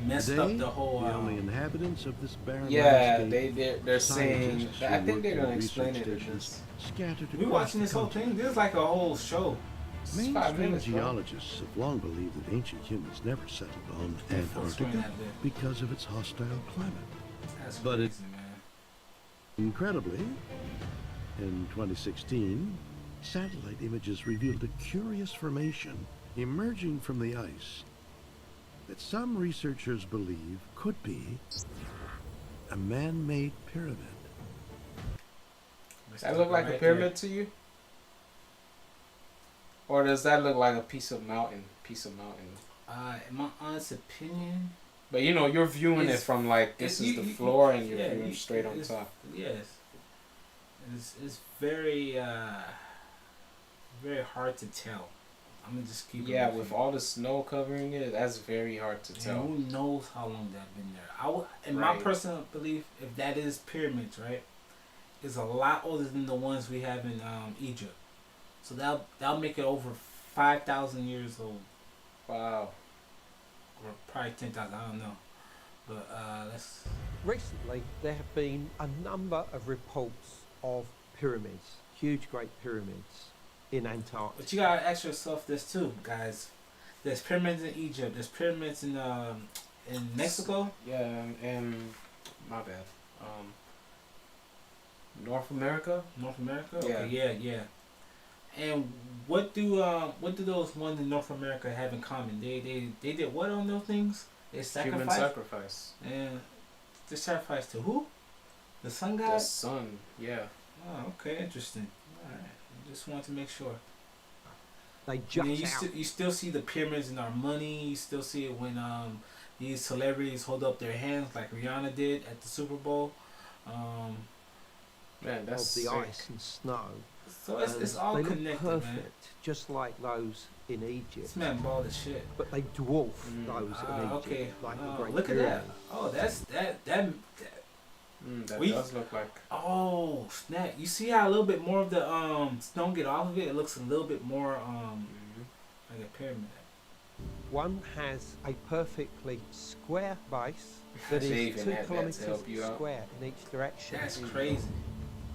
messed up the whole. The only inhabitants of this barren landscape. They're saying. I think they're gonna explain it. We're watching this whole thing. This is like a whole show. Mainstream geologists have long believed that ancient humans never settled on Antarctica because of its hostile climate. That's crazy, man. Incredibly, in 2016. Satellite images revealed a curious formation emerging from the ice that some researchers believe could be a man-made pyramid. Does that look like a pyramid to you? Or does that look like a piece of mountain? In my honest opinion. But you know, you're viewing it from like this is the floor and you're viewing straight on top. Yes. It's very very hard to tell. I'm gonna just keep it. Yeah, with all the snow covering it, that's very hard to tell. Who knows how long that's been there? In my personal belief, if that is pyramids, right, is a lot older than the ones we have in Egypt. So that'll make it over 5,000 years old. Wow. Or probably 10,000. I don't know. But let's. Recently, there have been a number of reports of pyramids, huge, great pyramids in Antarctica. But you gotta ask yourself this too, guys. There's pyramids in Egypt. There's pyramids in Mexico. Yeah, and my bad. North America. Okay, yeah. And what do those ones in North America have in common? They did what on those things? They sacrificed. Human sacrifice. And they sacrificed to who? The sun god. The sun. Yeah. Oh, okay, interesting. All right. Just wanted to make sure. They jut you still see the pyramids in our money. You still see it when these celebrities hold up their hands like Rihanna did at the Super Bowl. Man, that's the sick. ice and snow. So it's all they connected, look perfect, man. just like those in Egypt. This man bald as shit. But they dwarf those in Egypt. Okay. Like the Great Look at Pyramid. that. Oh, that does look like. Oh snap! You see how a little bit more of the stone get off of it? It looks a little bit more like a pyramid. One has a perfectly square base that is 2 kilometers square in each direction. That's crazy.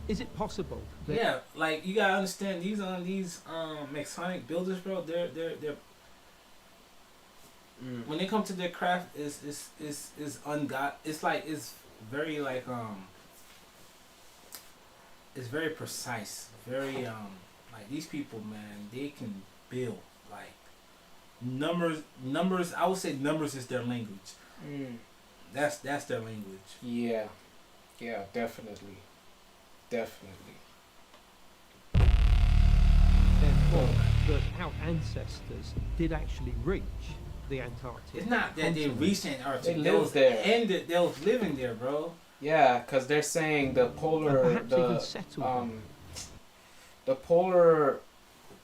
Is it possible? Yeah, like you gotta understand these Masonic builders, bro. They're when they come to their craft, is ungod. It's like it's very like it's very precise. Very like these people, man. They can build like numbers. I would say numbers is their language. That's their language. Yeah, definitely. Therefore, that our ancestors did actually reach the Antarctic. It's not that they reached Antarctica. They lived there. And they was living there, bro. Yeah, because they're saying the polar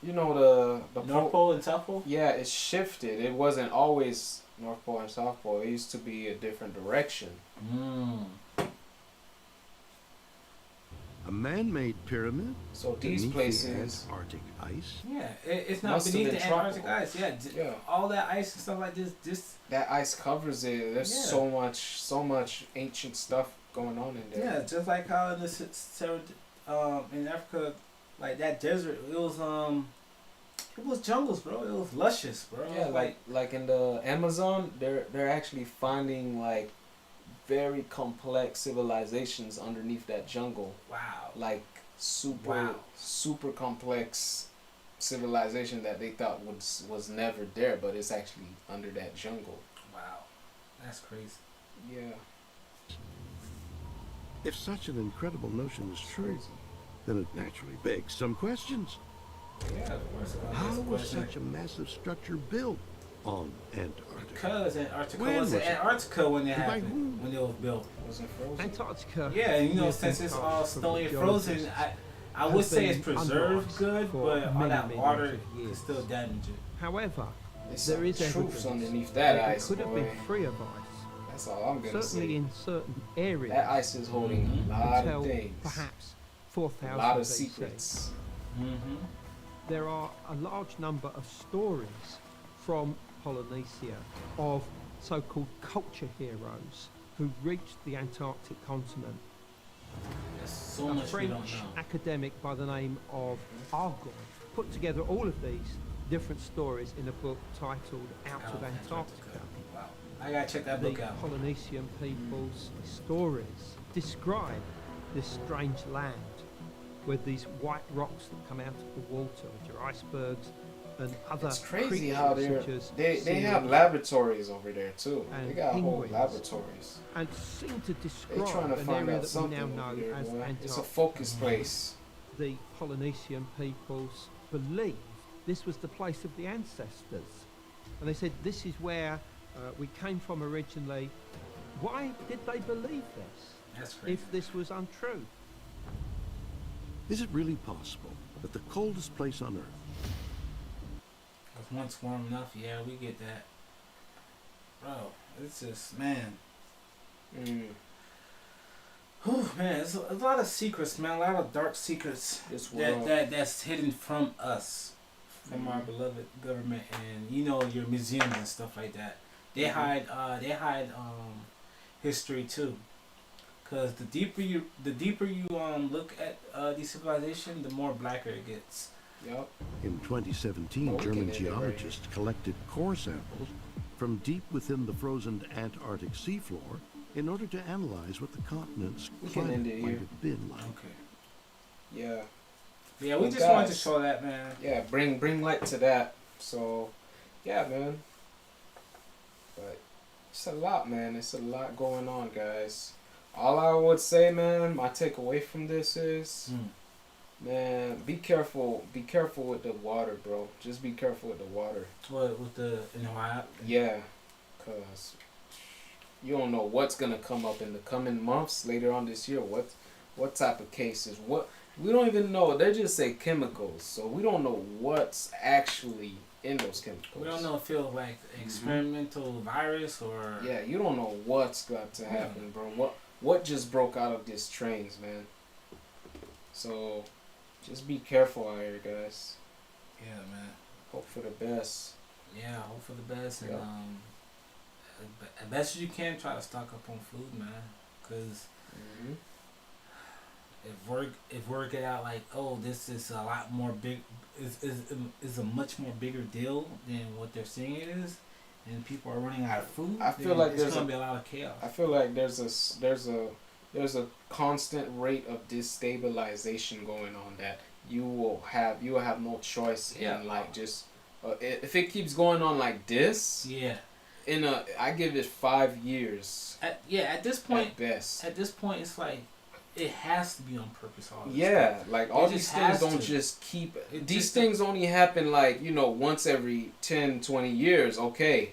you know the North Pole and South Pole. Yeah, it shifted. It wasn't always North Pole and South Pole. It used to be a different direction. A man-made pyramid. So these places, the Antarctic ice. Yeah, it's not beneath the Antarctic ice. Yeah, all that ice and stuff like this. That ice covers it. There's so much ancient stuff going on in there. Yeah, just like how in in Africa, like that desert, it was jungles, bro. It was luscious, bro. Yeah, like in the Amazon, they're actually finding like very complex civilizations underneath that jungle. Wow. Like super complex civilization that they thought was never there, but it's actually under that jungle. Wow. That's crazy. Yeah. If such an incredible notion is true, then it naturally begs some questions. Yeah, of course. How was such a massive structure built on Antarctica? Because Antarctica was Antarctica when it happened, when it was built. Was it frozen? Antarctica. Yeah, you know, since it's all stony and frozen, I would say it's preserved good, but all that water can still damage it. However, there is truths underneath that ice. It could have been free of ice. That's all I'm gonna say. Certainly in certain areas. That ice is holding a lot of things. Perhaps 4,000 a lot of BC. secrets. There are a large number of stories from Polynesia of so-called culture heroes who reached the Antarctic continent. There's so a much we don't French know. academic by the name of Argon put together all of these different stories in a book titled Out of Antarctica. Wow. I gotta check that book out. The Polynesian people's stories describe this strange land with these white rocks that come out of the water, which are icebergs and other It's crazy creatures how such as they have seals laboratories over there too. and They got whole penguins, laboratories. and seem to They're describe trying to an find area out that we something now over know there, as boy. Antarctica. It's a focus place. The Polynesian peoples believed this was the place of the ancestors, and they said this is where we came from originally. Why did they believe this? That's crazy. If this was untrue. Is it really possible that the coldest place on Earth? If once warm enough, yeah, we get that. Bro, it's just, man. Whew, man, there's a lot of secrets, man. A lot of dark secrets that's hidden from us, from our beloved government, and you know, your museums and stuff like that. They hide history too. Cause the deeper you look at these civilizations, the more blacker it gets. Yep. In 2017, German geologists collected core samples from deep within the frozen Antarctic seafloor in order to analyze what the continent's climate might have been like. Okay. Yeah. Yeah, we just wanted to show that, man. Yeah, bring light to that. So, yeah, man. But it's a lot, man. It's a lot going on, guys. All I would say, man, my takeaway from this is, man, be careful. Be careful with the water, bro. Just be careful with the water. What, with the Hawaii? Yeah, cause you don't know what's gonna come up in the coming months later on this year. What type of cases? What we don't even know. They just say chemicals, so we don't know what's actually in those chemicals. We don't know if it's like experimental virus or. Yeah, you don't know what's got to happen, bro. What just broke out of these trains, man? So, just be careful out here, guys. Yeah, man. Hope for the best. Yeah, hope for the best, and as best as you can, try to stock up on food, man. Cause if word get out like, oh, this is a lot more big, is a much more bigger deal than what they're saying it is. And people are running out of food. I feel like there's gonna be a lot of chaos. I feel like there's a constant rate of destabilization going on that you will have no choice in like just if it keeps going on like this. Yeah. I give it 5 years. At this point, at best. At this point, it's like it has to be on purpose. All this stuff. Like all these things don't just keep. These things only happen like once every 10, 20 years. Okay,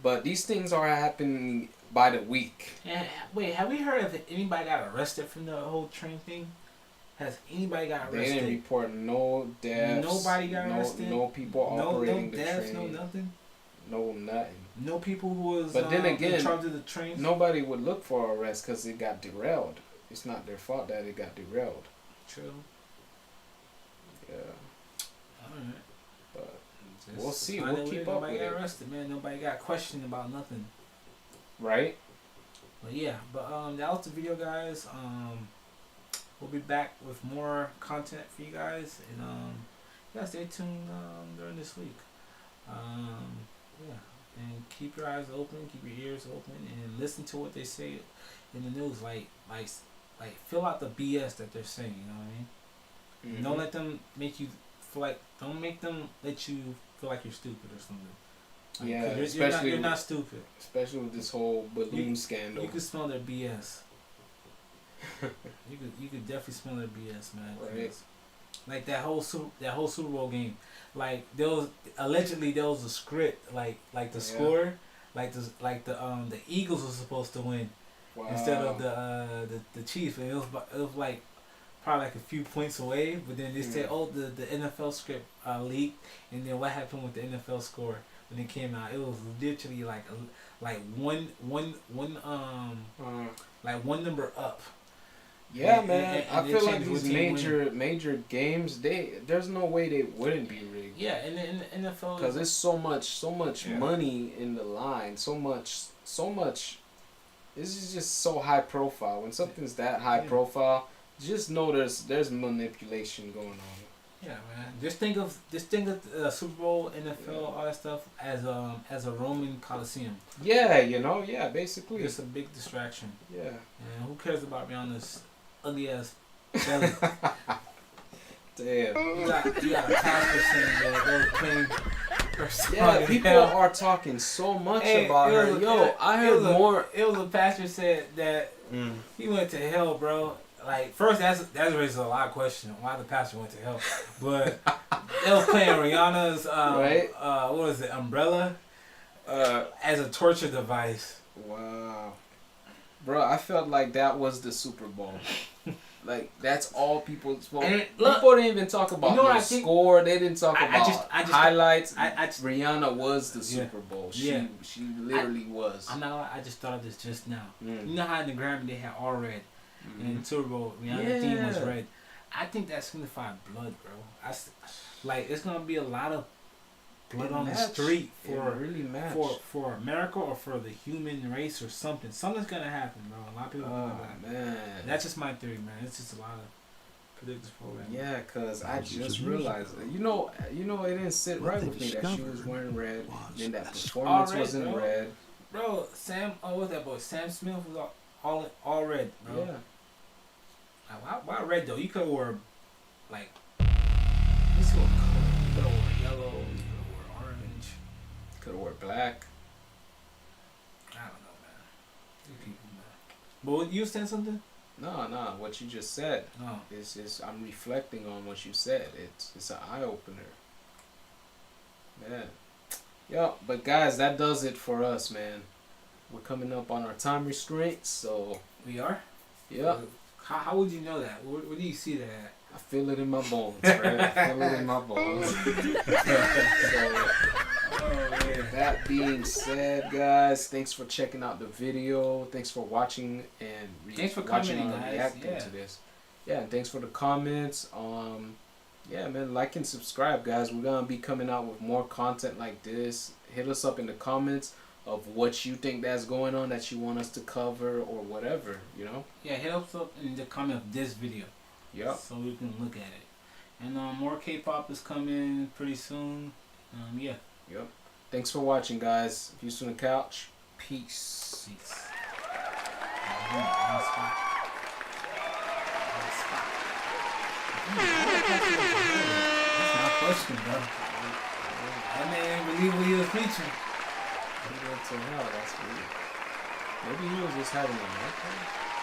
but these things are happening by the week. Yeah. Wait, have we heard if anybody got arrested from the whole train thing? has anybody got arrested? They didn't report no deaths. Nobody got arrested. No people operating the deaths, train. No nothing. No nothing. No people who was. But then again, in charge of the trains. Nobody would look for arrest because it got derailed. It's not their fault that it got derailed. True. Yeah. Alright. But we'll see. We'll keep up with Nobody got it. arrested, man. Nobody got questioned about nothing. Right. But yeah, that was the video, guys. We'll be back with more content for you guys, and yeah, stay tuned during this week. Yeah, and keep your eyes open, keep your ears open, and listen to what they say in the news. Like fill out the BS that they're saying. You know what I mean? Mm-hmm. Don't let them make you feel like. Don't make them let you feel like you're stupid or something. Like, yeah, especially you're not stupid. Especially with this whole balloon scandal. You can smell their BS. you could definitely smell their BS, man. Right. Like that whole Super Bowl game, like there was a script, like the score, like the Eagles were supposed to win, instead of the Chiefs, and it was like probably like a few points away, but then they said, oh, the NFL script leaked, and then what happened with the NFL score when it came out? It was literally like one number up. Yeah, man. I feel like these major games, there's no way they wouldn't be rigged. Yeah, in the NFL, because there's so much money in the line, so much. This is just so high profile. When something's that high profile, just know there's manipulation going on. Yeah, man. Just think of Super Bowl, NFL, all that stuff as a Roman Coliseum. Yeah, basically. It's a big distraction. Yeah. And who cares about Rihanna's ugly ass belly? Damn. You got a pastor saying that they were playing her song. Yeah, people are talking so much about her. Yo, I heard more. It was a pastor said that he went to hell, bro. Like, first, that raises a lot of questions why the pastor went to hell. But they was playing Rihanna's what was it, Umbrella, as a torture device. Wow, bro, I felt like that was the Super Bowl. Like, that's all people spoke. People didn't even talk about the score. They didn't talk about highlights. Rihanna was the Super Bowl. She literally was. I'm not gonna lie, I just thought of this just now. You know how in the Grammy they had all red. And in Super Bowl, Rihanna's theme was red. I think that signified blood, bro. Like, it's gonna be a lot of blood on the street for America or for the human race or something. Something's gonna happen, bro. A lot of people. Man, that's just my theory, man. It's just a lot of predictors program. Yeah, cause I just realized, you know, it didn't sit right with me that she was wearing red, and that performance was in red. Bro, what was that boy? Sam Smith was all red, bro. Yeah. Why red though? You could have wore like this color. You could have wore yellow. You could have wore orange. Could have wore black. I don't know, man. These people, man. But you saying something? No. What you just said. No. It's I'm reflecting on what you said. It's an eye opener. Man. Yo, but guys, that does it for us, man. We're coming up on our time restraints, so we are. Yeah. How would you know that? Where do you see that at? I feel it in my bones, right? I feel it in my bones. That being said, guys, thanks for checking out the video. Thanks for watching and thanks for commenting, guys. Reacting to this. Yeah, and thanks for the comments. Yeah, man, like and subscribe, guys. We're gonna be coming out with more content like this. Hit us up in the comments of what you think that's going on that you want us to cover or whatever, you know? Yeah, hit us up in the comment of this video. Yep. So we can look at it. And more K-pop is coming pretty soon. Yeah. Yep. Thanks for watching, guys. Houston on the couch. Peace. Peace. That's my question, bro. That man believe what he was preaching. That's weird. Maybe he was just having a nightmare.